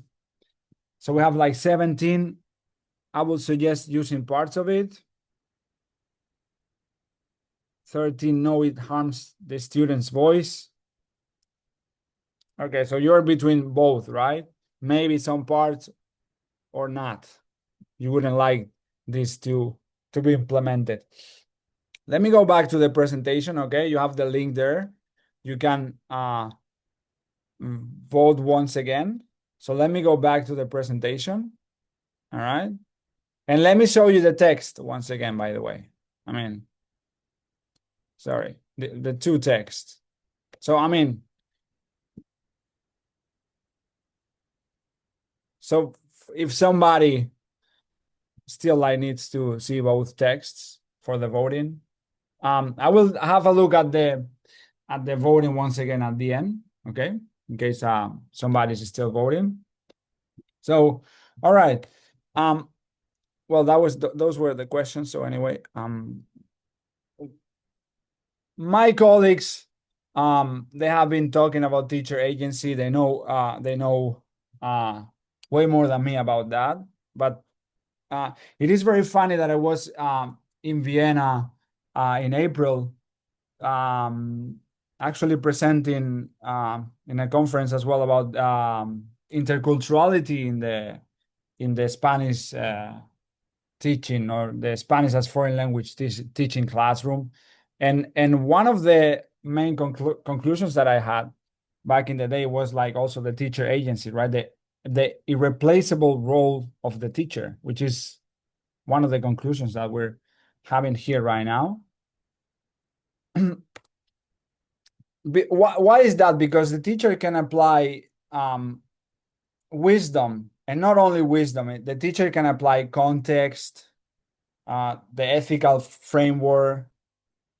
so we have like 17. I would suggest using parts of it. 13, no, it harms the student's voice. Okay, so you're between both, right? Maybe some parts or not. You wouldn't like these two to be implemented. Let me go back to the presentation, okay? You have the link there. You can vote once again. So let me go back to the presentation, all right? And let me show you the text once again, by the way. I mean, sorry, the two texts. So, I mean, so if somebody still like needs to see both texts for the voting, I will have a look at the voting once again at the end, okay? In case somebody's still voting. So, all right. Well, those were the questions. So anyway, my colleagues, they have been talking about teacher agency. They know way more than me about that. But it is very funny that I was in Vienna in April, actually presenting in a conference as well about interculturality in the Spanish teaching, or the Spanish as foreign language teaching classroom. And one of the main conclusions that I had back in the day was like also the teacher agency, right? The irreplaceable role of the teacher, which is one of the conclusions that we're having here right now. Why is that? Because the teacher can apply wisdom, and not only wisdom, the teacher can apply context, the ethical framework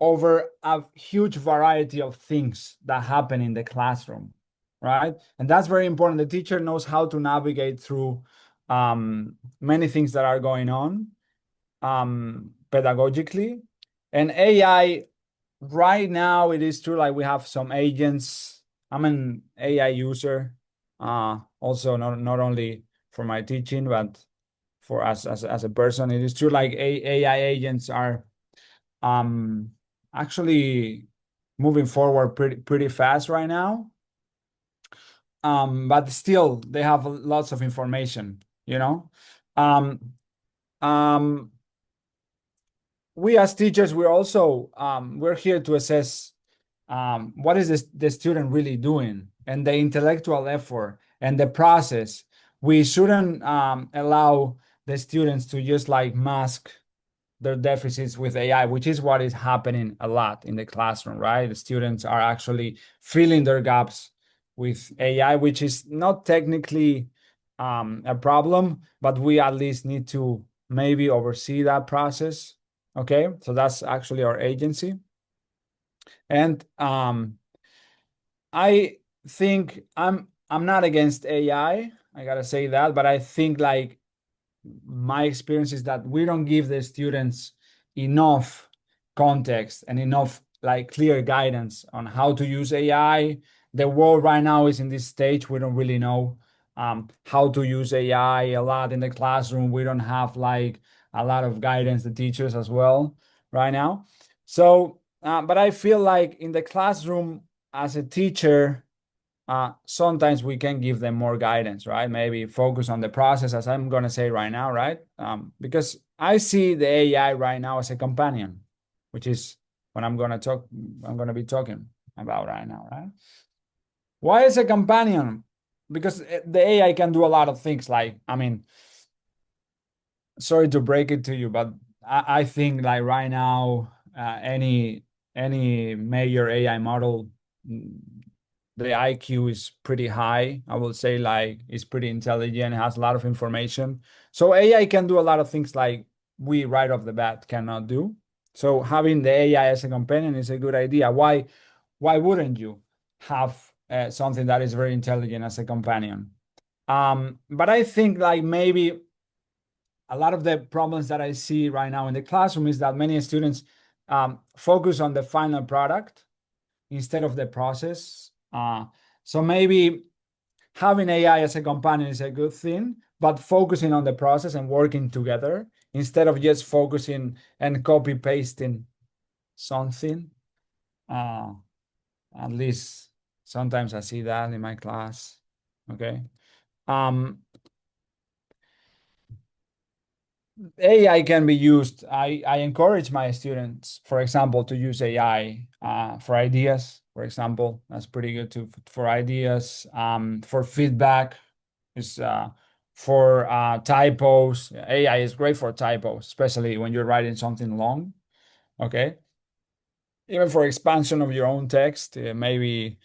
over a huge variety of things that happen in the classroom, right? And that's very important. The teacher knows how to navigate through many things that are going on pedagogically. And AI, right now, it is true, like we have some agents. I'm an AI user, also not only for my teaching, but for us as a person. It is true, like AI agents are actually moving forward pretty fast right now. But still, they have lots of information, you know. We as teachers, we're also we're here to assess what is the student really doing, and the intellectual effort and the process. We shouldn't allow the students to just like mask their deficits with AI, which is what is happening a lot in the classroom, right? The students are actually filling their gaps with AI, which is not technically a problem, but we at least need to maybe oversee that process. Okay, so that's actually our agency. And I think I'm not against AI. I gotta say that, but I think like my experience is that we don't give the students enough context and enough like clear guidance on how to use AI. The world right now is in this stage. We don't really know how to use AI a lot in the classroom. We don't have like a lot of guidance, the teachers as well right now. So, but I feel like in the classroom as a teacher, sometimes we can give them more guidance, right? Maybe focus on the process, as I'm going to say right now, right? Because I see the AI right now as a companion, which is what I'm going to be talking about right now, right? Why is a companion? Because the AI can do a lot of things. Like, I mean, sorry to break it to you, but I think like right now, any major AI model, the IQ is pretty high. I will say like it's pretty intelligent, has a lot of information. So AI can do a lot of things like we right off the bat cannot do. So having the AI as a companion is a good idea. Why wouldn't you have something that is very intelligent as a companion? But I think like maybe a lot of the problems that I see right now in the classroom is that many students focus on the final product instead of the process. So maybe having AI as a companion is a good thing, but focusing on the process and working together instead of just focusing and copy pasting something. At least sometimes I see that in my class. Okay. AI can be used. I encourage my students, for example, to use AI for ideas. For example, that's pretty good for ideas. For feedback, is for typos. AI is great for typos, especially when you're writing something long. Okay. Even for expansion of your own text, maybe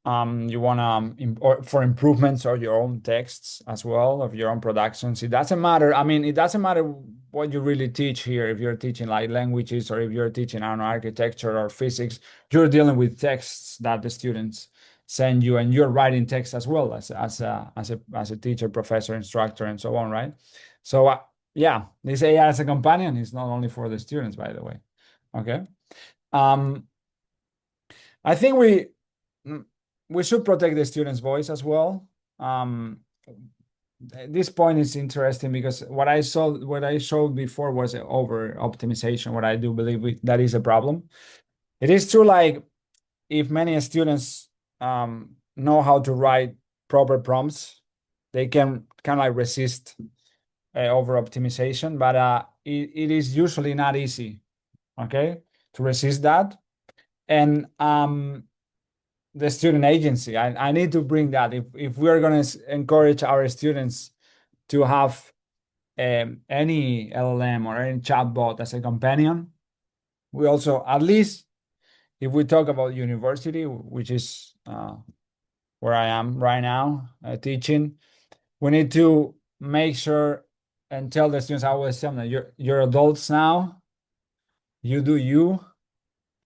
you want to or for improvements of your own texts as well, of your own productions. It doesn't matter. I mean, it doesn't matter what you really teach here. If you're teaching like languages or if you're teaching, I don't know, architecture or physics, you're dealing with texts that the students send you, and you're writing text as well as a teacher, professor, instructor, and so on, right? So yeah, this AI as a companion is not only for the students, by the way. Okay. I think we should protect the student's voice as well. This point is interesting because what I showed before was over optimization. What I do believe that is a problem. It is true, like if many students know how to write proper prompts, they can kind of like resist over optimization, but it is usually not easy, okay, to resist that. And the student agency. I need to bring that. If we're going to encourage our students to have any LLM or any chatbot as a companion, we also, at least if we talk about university, which is where I am right now teaching, we need to make sure and tell the students, I always tell them, you're adults now, you do you.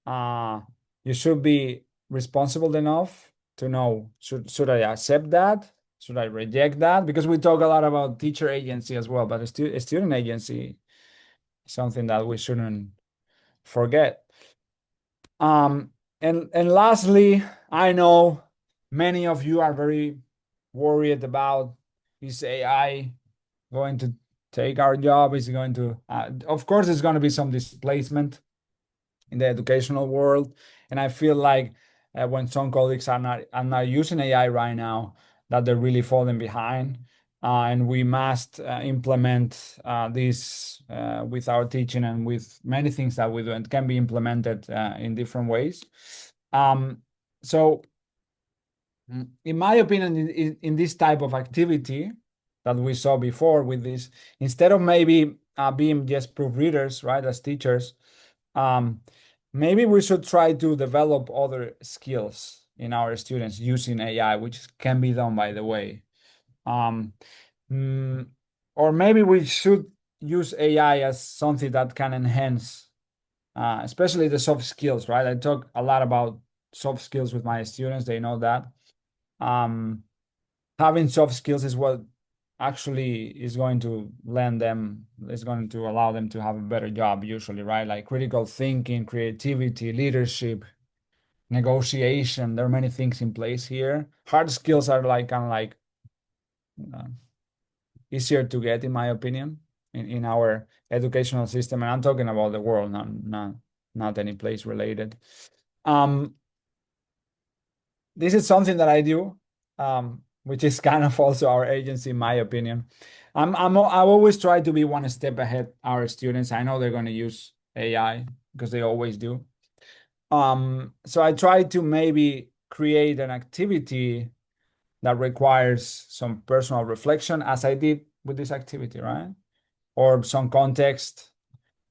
You should be responsible enough to know, should I accept that? Should I reject that? Because we talk a lot about teacher agency as well, but a student agency is something that we shouldn't forget. And lastly, I know many of you are very worried about, is AI going to take our job? Is it going to, of course, there's going to be some displacement in the educational world. And I feel like when some colleagues are not using AI right now, that they're really falling behind. And we must implement this with our teaching and with many things that we do, and can be implemented in different ways. So in my opinion, in this type of activity that we saw before with this, instead of maybe being just proofreaders, right, as teachers, maybe we should try to develop other skills in our students using AI, which can be done, by the way. Or maybe we should use AI as something that can enhance, especially the soft skills, right? I talk a lot about soft skills with my students. They know that. Having soft skills is what actually is going to allow them to have a better job usually, right? Like critical thinking, creativity, leadership, negotiation. There are many things in place here. Hard skills are like kind of like easier to get, in my opinion, in our educational system. And I'm talking about the world, not any place related. This is something that I do, which is kind of also our agency, in my opinion. I always try to be one step ahead our students. I know they're going to use AI because they always do. So I try to maybe create an activity that requires some personal reflection, as I did with this activity, right? Or some context,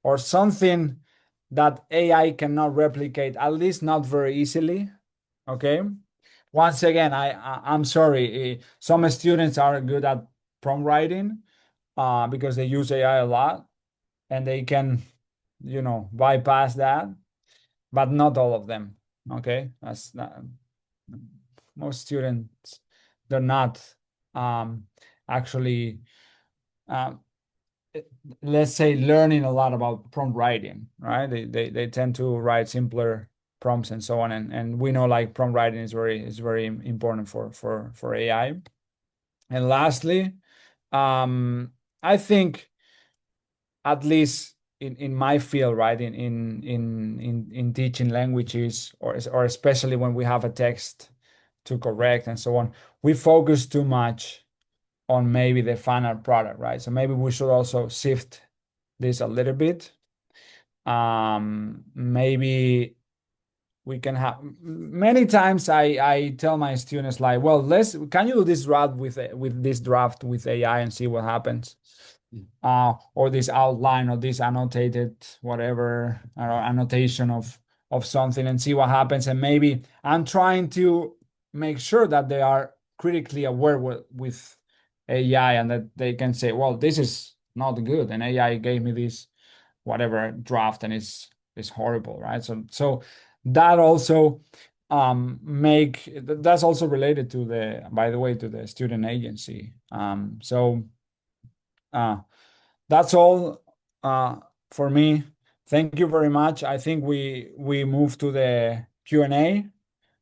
or something that AI cannot replicate, at least not very easily. Okay. Once again, I'm sorry. Some students are good at prompt writing because they use AI a lot, and they can, bypass that, but not all of them. Okay, that's not, most students, they're not actually, let's say, learning a lot about prompt writing, right? They tend to write simpler prompts and so on, and we know like prompt writing is very important for AI. And lastly, I think, at least in my field, right, in teaching languages, or especially when we have a text to correct and so on, we focus too much on maybe the final product, right? So maybe we should also shift this a little bit. Maybe we can have, many times I tell my students like, well, can you do this draft with this draft with AI and see what happens? Or this outline, or this annotated whatever, annotation of something, and see what happens. And maybe I'm trying to make sure that they are critically aware with AI, and that they can say, well, this is not good, and AI gave me this whatever draft, and it's horrible, right? So that also that's also related to by the way, to the student agency. That's all for me. Thank you very much. I think we move to the Q&A.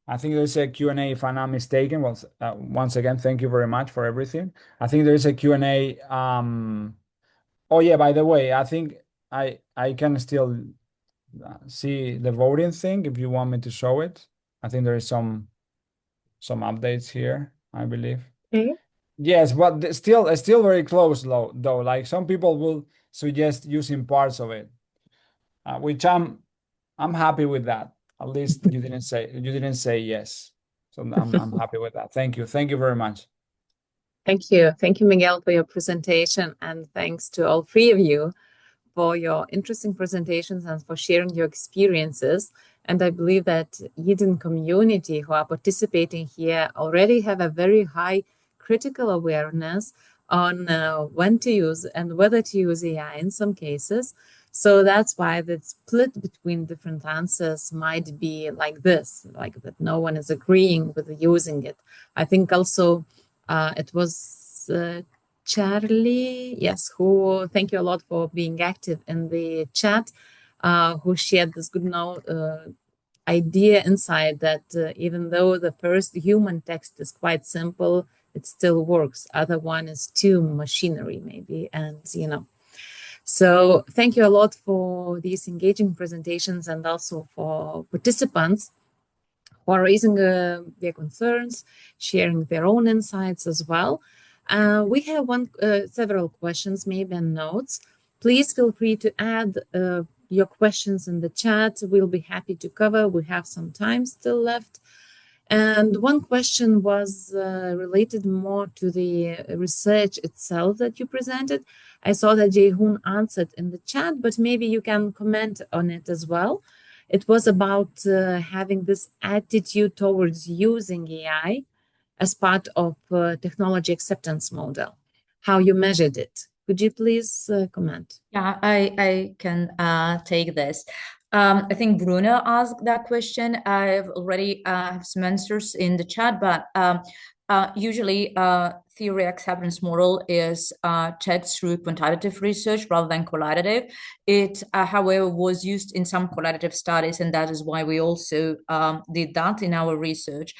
I think there's a Q&A, if I'm not mistaken. Well, once again, thank you very much for everything. I think there is a Q&A. Oh yeah, by the way, I think I can still see the voting thing if you want me to show it. I think there is some updates here, I believe. Okay. Yes, but still very close though. Like some people will suggest using parts of it, which I'm happy with that. At least you didn't say yes, so I'm happy with that. Thank you very much. Thank you, Miguel, for your presentation, and thanks to all three of you for your interesting presentations and for sharing your experiences. And I believe that Jeyhun community who are participating here already have a very high critical awareness on when to use and whether to use AI in some cases. So that's why the split between different answers might be like this, like that no one is agreeing with using it. I think also it was Charlie, yes, who, thank you a lot for being active in the chat, who shared this good idea inside that even though the first human text is quite simple, it still works. Other one is too machinery maybe, and So thank you a lot for these engaging presentations, and also for participants who are raising their concerns, sharing their own insights as well. We have several questions, maybe, and notes. Please feel free to add your questions in the chat. We'll be happy to cover. We have some time still left. And one question was related more to the research itself that you presented. I saw that Jeyhun answered in the chat, but maybe you can comment on it as well. It was about having this attitude towards using AI as part of technology acceptance model, how you measured it. Could you please comment? Yeah, I can take this. I think Bruno asked that question. I've already have some answers in the chat, but usually theory acceptance model is checked through quantitative research rather than qualitative. It, however, was used in some qualitative studies, and that is why we also did that in our research.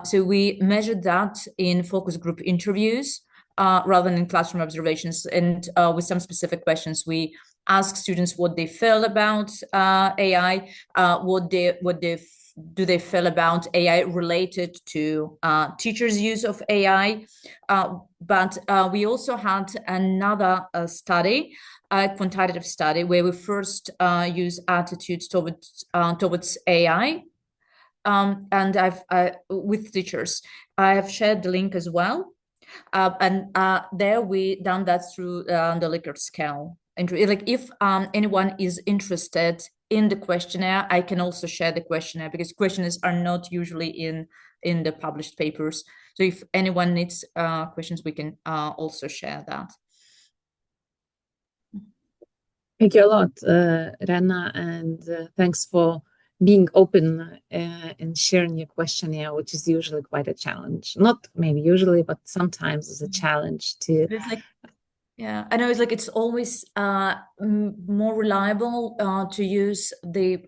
So we measured that in focus group interviews rather than in classroom observations, and with some specific questions. We ask students what they feel about AI, what do they feel about AI related to teachers' use of AI. But we also had another study, a quantitative study, where we first use attitudes towards AI. And with teachers. I have shared the link as well. And there we done that through the Likert scale. And like if anyone is interested in the questionnaire, I can also share the questionnaire, because questionnaires are not usually in the published papers. So if anyone needs questions, we can also share that. Thank you a lot, Rena, and thanks for being open and sharing your questionnaire, which is usually quite a challenge. Not maybe usually, but sometimes it's a challenge to. It's like, yeah, I know it's like it's always more reliable to use the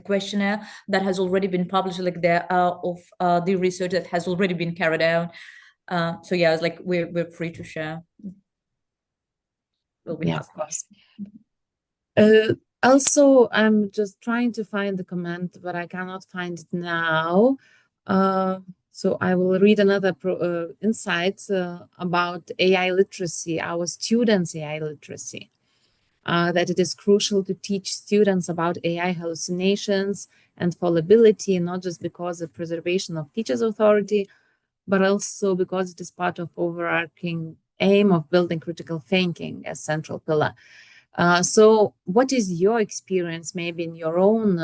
questionnaire that has already been published, like the research that has already been carried out. So yeah, it's like we're free to share. Yeah, of course. Also, I'm just trying to find the comment, but I cannot find it now. So I will read another insight about AI literacy, our students' AI literacy, that it is crucial to teach students about AI hallucinations and fallibility, not just because of preservation of teachers' authority, but also because it is part of overarching aim of building critical thinking as central pillar. So what is your experience maybe in your own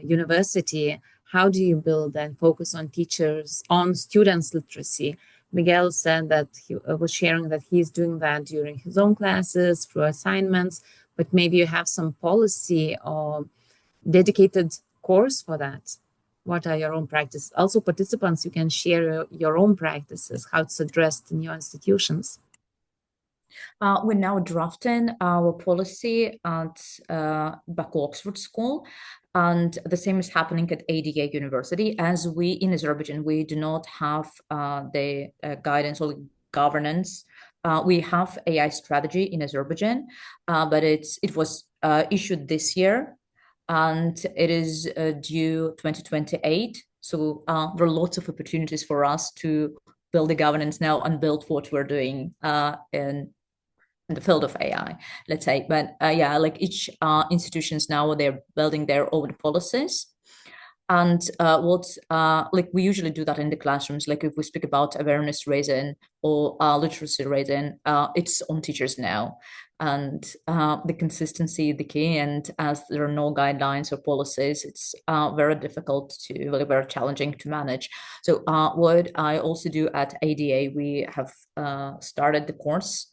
university? How do you build and focus on students' literacy? Miguel said that he was sharing that he's doing that during his own classes, through assignments, but maybe you have some policy or dedicated course for that. What are your own practices? Also, participants, you can share your own practices, how it's addressed in your institutions. We're now drafting our policy at Baku Oxford School, and the same is happening at ADA University. As we in Azerbaijan, we do not have the guidance or governance. We have AI strategy in Azerbaijan, but it was issued this year, and it is due 2028. So there are lots of opportunities for us to build the governance now and build what we're doing in the field of AI, let's say. But yeah, like each institutions now, they're building their own policies. And like we usually do that in the classrooms, like if we speak about awareness raising or literacy raising, it's on teachers now. And the consistency, the key, and as there are no guidelines or policies, it's very difficult to, very challenging to manage. So what I also do at ADA, we have started the course.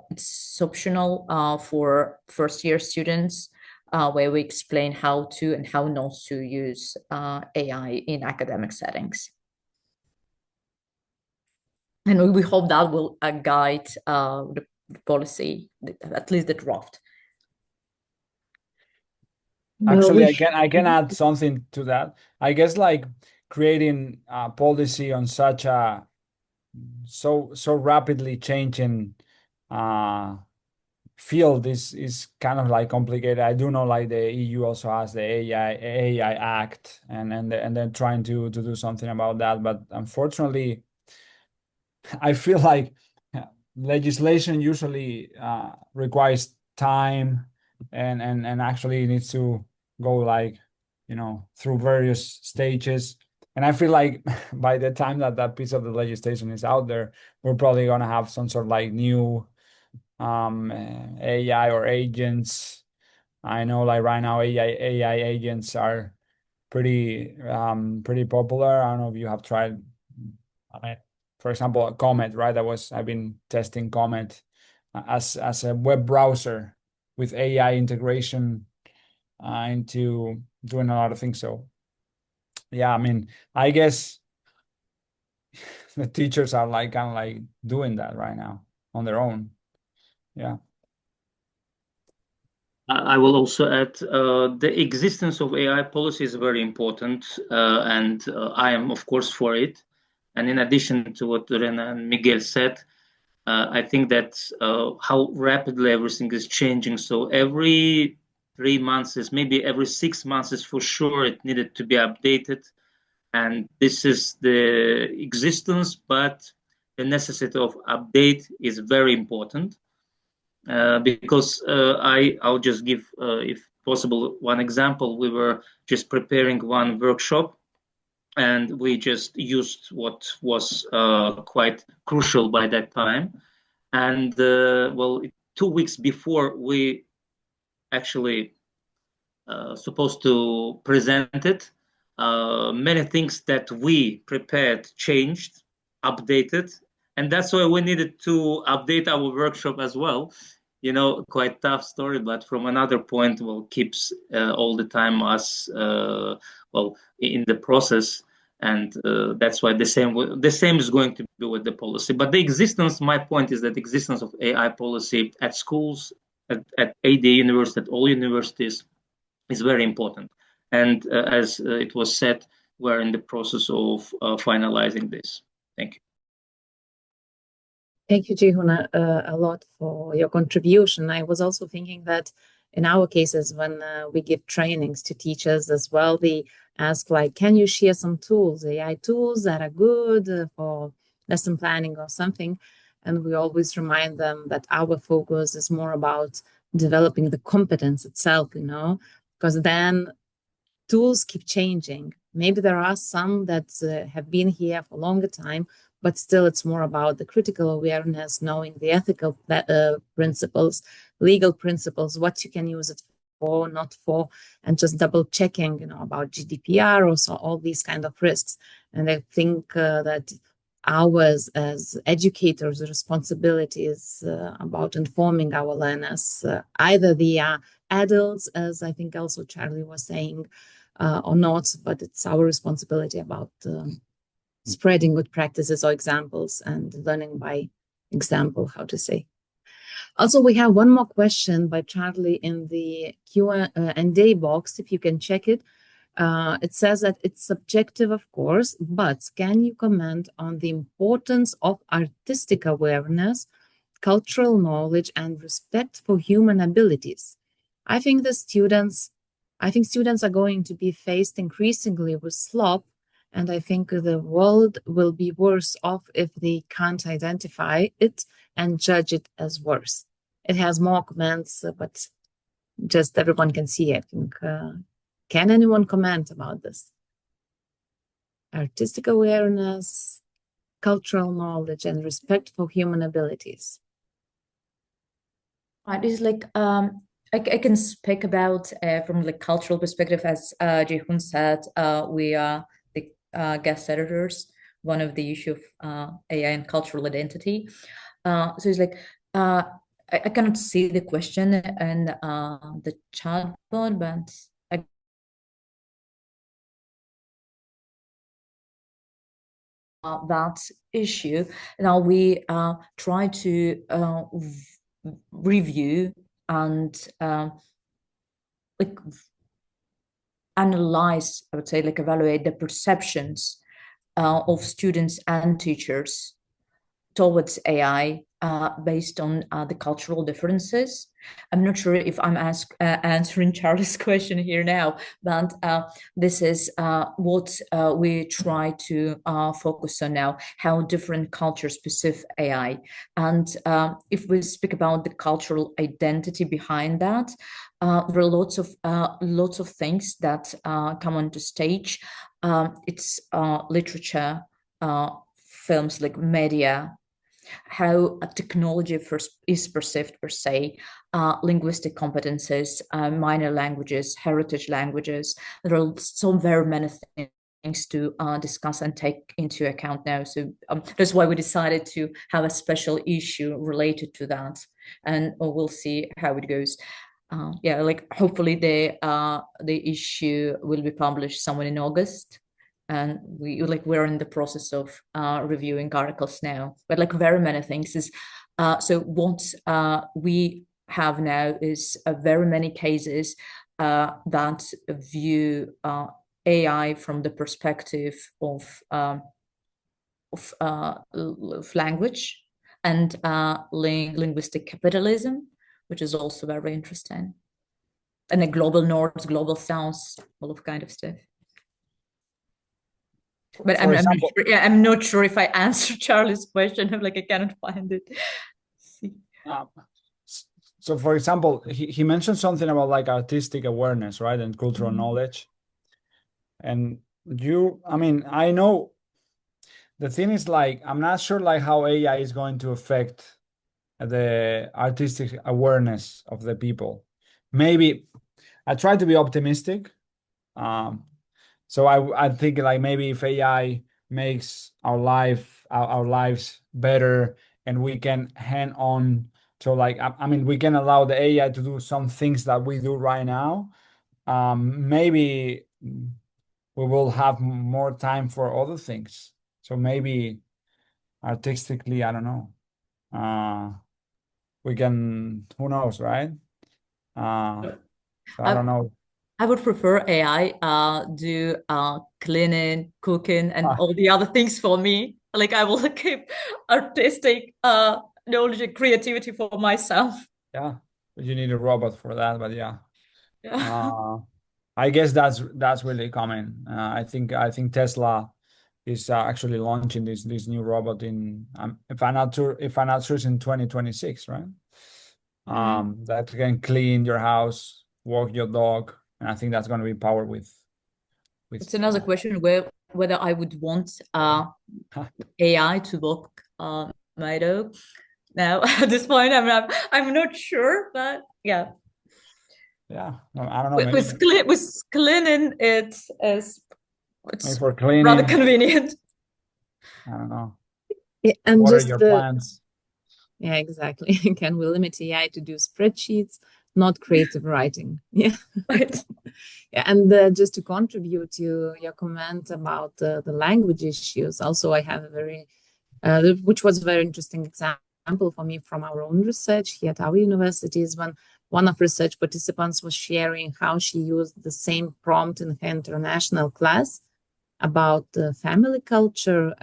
It's optional for first-year students, where we explain how to and how not to use AI in academic settings. And we hope that will guide the policy, at least the draft. Actually, I can add something to that. I guess like creating a policy on such a so rapidly changing field is kind of like complicated. I do know like the EU also has the AI Act, and they're trying to do something about that. But unfortunately, I feel like legislation usually requires time and actually needs to go like, through various stages. And I feel like by the time that piece of the legislation is out there, we're probably going to have some sort of like new AI or agents. I know like right now AI agents are pretty popular. I don't know if you have tried, for example, Comet, right? I've been testing Comet as a web browser with AI integration. into doing a lot of things. So yeah, I mean, I guess the teachers are like kind of like doing that right now on their own. Yeah. I will also add the existence of AI policy is very important, and I am, of course, for it. And in addition to what Rena and Miguel said, I think that how rapidly everything is changing. So every 3 months, is maybe every 6 months, is for sure it needed to be updated. And this is the existence, but the necessity of update is very important. Because I'll just give, if possible, one example. We were just preparing one workshop, and we just used what was quite crucial by that time. And well, 2 weeks before we actually supposed to present it, many things that we prepared changed, updated, and that's why we needed to update our workshop as well. Quite tough story, but from another point, well, keeps all the time us well in the process, and that's why the same is going to be with the policy. But the existence, my point is that the existence of AI policy at schools, at AD university, at all universities, is very important. And as it was said, we're in the process of finalizing this. Thank you. Thank you, Jeyhun, a lot for your contribution. I was also thinking that in our cases, when we give trainings to teachers as well, they ask, like, can you share some tools, AI tools that are good for lesson planning or something? And we always remind them that our focus is more about developing the competence itself, because then tools keep changing. Maybe there are some that have been here for a longer time, but still it's more about the critical awareness, knowing the ethical principles, legal principles, what you can use it for, not for, and just double checking, about GDPR, also all these kind of risks. And I think that ours as educators' responsibility is about informing our learners, either they are adults, as I think also Charlie was saying, or not, but it's our responsibility about spreading good practices or examples and learning by example, how to say. Also, we have one more question by Charlie in the Q&A box, if you can check it. It says that it's subjective, of course, but can you comment on the importance of artistic awareness, cultural knowledge, and respect for human abilities? I think students are going to be faced increasingly with slop, and I think the world will be worse off if they can't identify it and judge it as worse. It has more comments, but just everyone can see, I think. Can anyone comment about this? Artistic awareness, cultural knowledge, and respect for human abilities. Right, it's like I can speak about from the cultural perspective, as Jeyhun said, we are the guest editors, one of the issue of AI and cultural identity. So it's like, I cannot see the question and the chat board, but that issue. Now we try to review and like analyze, I would say, like evaluate the perceptions of students and teachers towards AI based on the cultural differences. I'm not sure if I'm answering Charlie's question here now, but this is what we try to focus on now, how different cultures perceive AI. And if we speak about the cultural identity behind that, there are lots of things that come onto stage. It's literature, films, like media, how technology is perceived per se, linguistic competences, minor languages, heritage languages. There are so very many things to discuss and take into account now. So that's why we decided to have a special issue related to that, and we'll see how it goes. yeah, like hopefully the issue will be published somewhere in August, and we're in the process of reviewing articles now. But like very many things is so what we have now is very many cases that view AI from the perspective of language and linguistic capitalism, which is also very interesting. And the global north, global south, all of kind of stuff. But I'm not sure if I answered Charlie's question. I cannot find it. So for example, he mentioned something about like artistic awareness, right? And cultural knowledge. And I know the thing is like, I'm not sure like how AI is going to affect the artistic awareness of the people. Maybe I try to be optimistic. So I think like maybe if AI makes our lives better and we can hand on to like, we can allow the AI to do some things that we do right now. Maybe we will have more time for other things. So maybe artistically, I don't know. We can, who knows, right? So I don't know. I would prefer AI do cleaning, cooking, and all the other things for me. Like I will keep artistic knowledge and creativity for myself. Yeah, but you need a robot for that. But yeah. I guess that's really common. I think Tesla is actually launching this new robot in if I'm not sure it's in 2026, right? That can clean your house, walk your dog, and I think that's going to be powered with. It's another question whether I would want AI to walk my dog. Now at this point, I'm not sure, but yeah. Yeah, I don't know. With cleaning, it's for cleaning, rather convenient. I don't know. Yeah, and what just are your plans? Yeah, exactly. Can we limit AI to do spreadsheets, not creative writing? Yeah. Right. Yeah, and just to contribute to your comment about the language issues, also I have a very, which was a very interesting example for me from our own research here at our universities, when one of research participants was sharing how she used the same prompt in her international class about the family culture,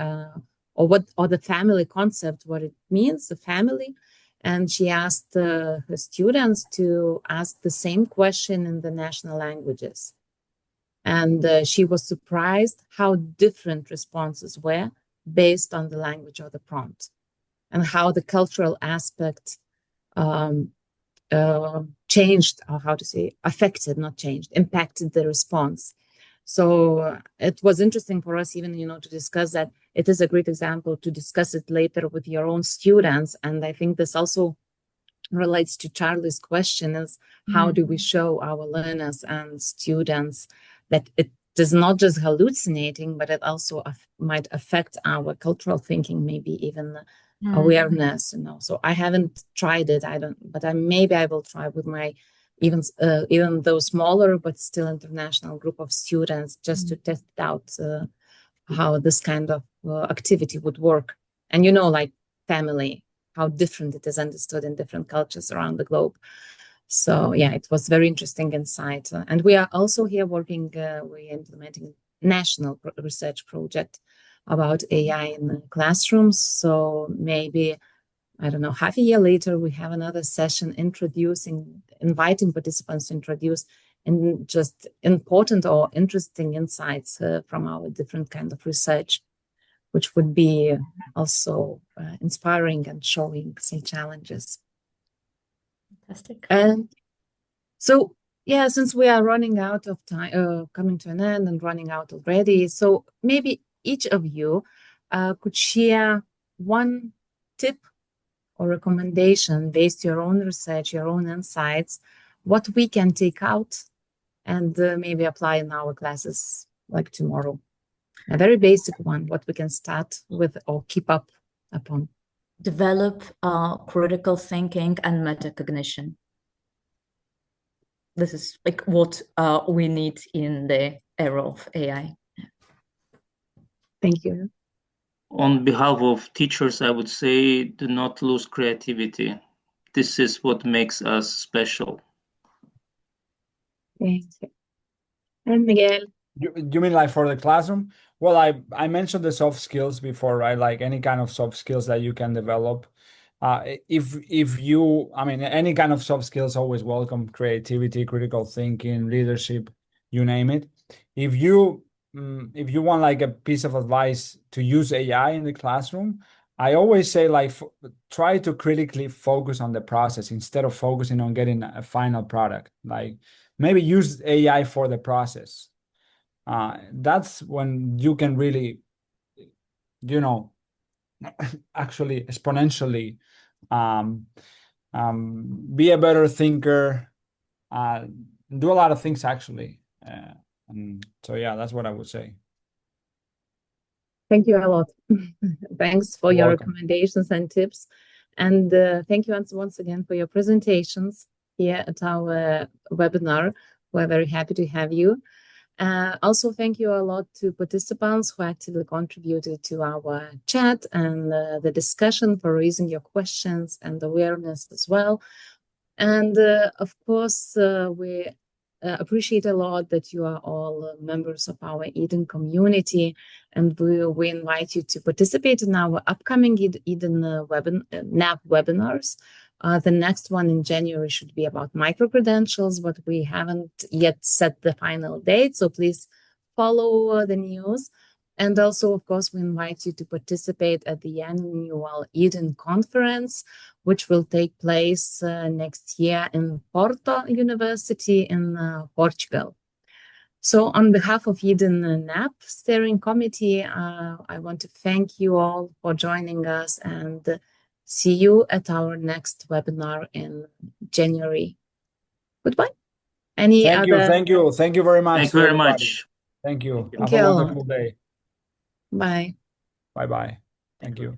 or the family concept, what it means, the family. And she asked her students to ask the same question in the national languages. And she was surprised how different responses were based on the language of the prompt, and how the cultural aspect changed, or affected, not changed, impacted the response. So it was interesting for us even, to discuss that. It is a great example to discuss it later with your own students. And I think this also relates to Charlie's question, is how do we show our learners and students that it is not just hallucinating, but it also might affect our cultural thinking, maybe even awareness, So I haven't tried it, but maybe I will try with my even though smaller but still international group of students, just to test out how this kind of activity would work. And like family, how different it is understood in different cultures around the globe. So yeah, it was very interesting insight. And we are also here working, we're implementing a national research project about AI in the classrooms. So maybe, I don't know, half a year later, we have another session inviting participants to introduce just important or interesting insights from our different kind of research, which would be also inspiring and showing some challenges. Fantastic. And so, yeah, since we are running out of time, coming to an end and running out already, so maybe each of you could share one tip or recommendation based on your own research, your own insights, what we can take out and maybe apply in our classes like tomorrow. A very basic one, what we can start with or keep up upon. Develop critical thinking and metacognition. this is like what we need in the era of AI. Thank you. On behalf of teachers, I would say do not lose creativity. This is what makes us special. Thank you. And Miguel? You mean like for the classroom? Well, I mentioned the soft skills before, right? Like any kind of soft skills that you can develop. If you, I mean, any kind of soft skills always welcome: creativity, critical thinking, leadership, you name it. If you want like a piece of advice to use AI in the classroom, I always say like try to critically focus on the process instead of focusing on getting a final product. Like maybe use AI for the process. That's when you can really, actually exponentially be a better thinker, do a lot of things actually. And so, yeah, that's what I would say. Thank you a lot. Thanks for You're your welcome. recommendations and tips. And thank you once again for your presentations here at our webinar. We're very happy to have you. Also, thank you a lot to participants who actively contributed to our chat and the discussion, for raising your questions and awareness as well. And of course, we appreciate a lot that you are all members of our Eden community, and we invite you to participate in our upcoming Eden NAP webinars. The next one in January should be about micro-credentials, but we haven't yet set the final date, so please follow the news. And also, of course, we invite you to participate at the annual Eden conference, which will take place next year in Porto University in Portugal. So on behalf of Eden NAP Steering Committee, I want to thank you all for joining us and see you at our next webinar in January. Goodbye. Thank you very much. Thank you very much. Thank you. Thank Have you. a wonderful day. Bye. Bye-bye. Thank you.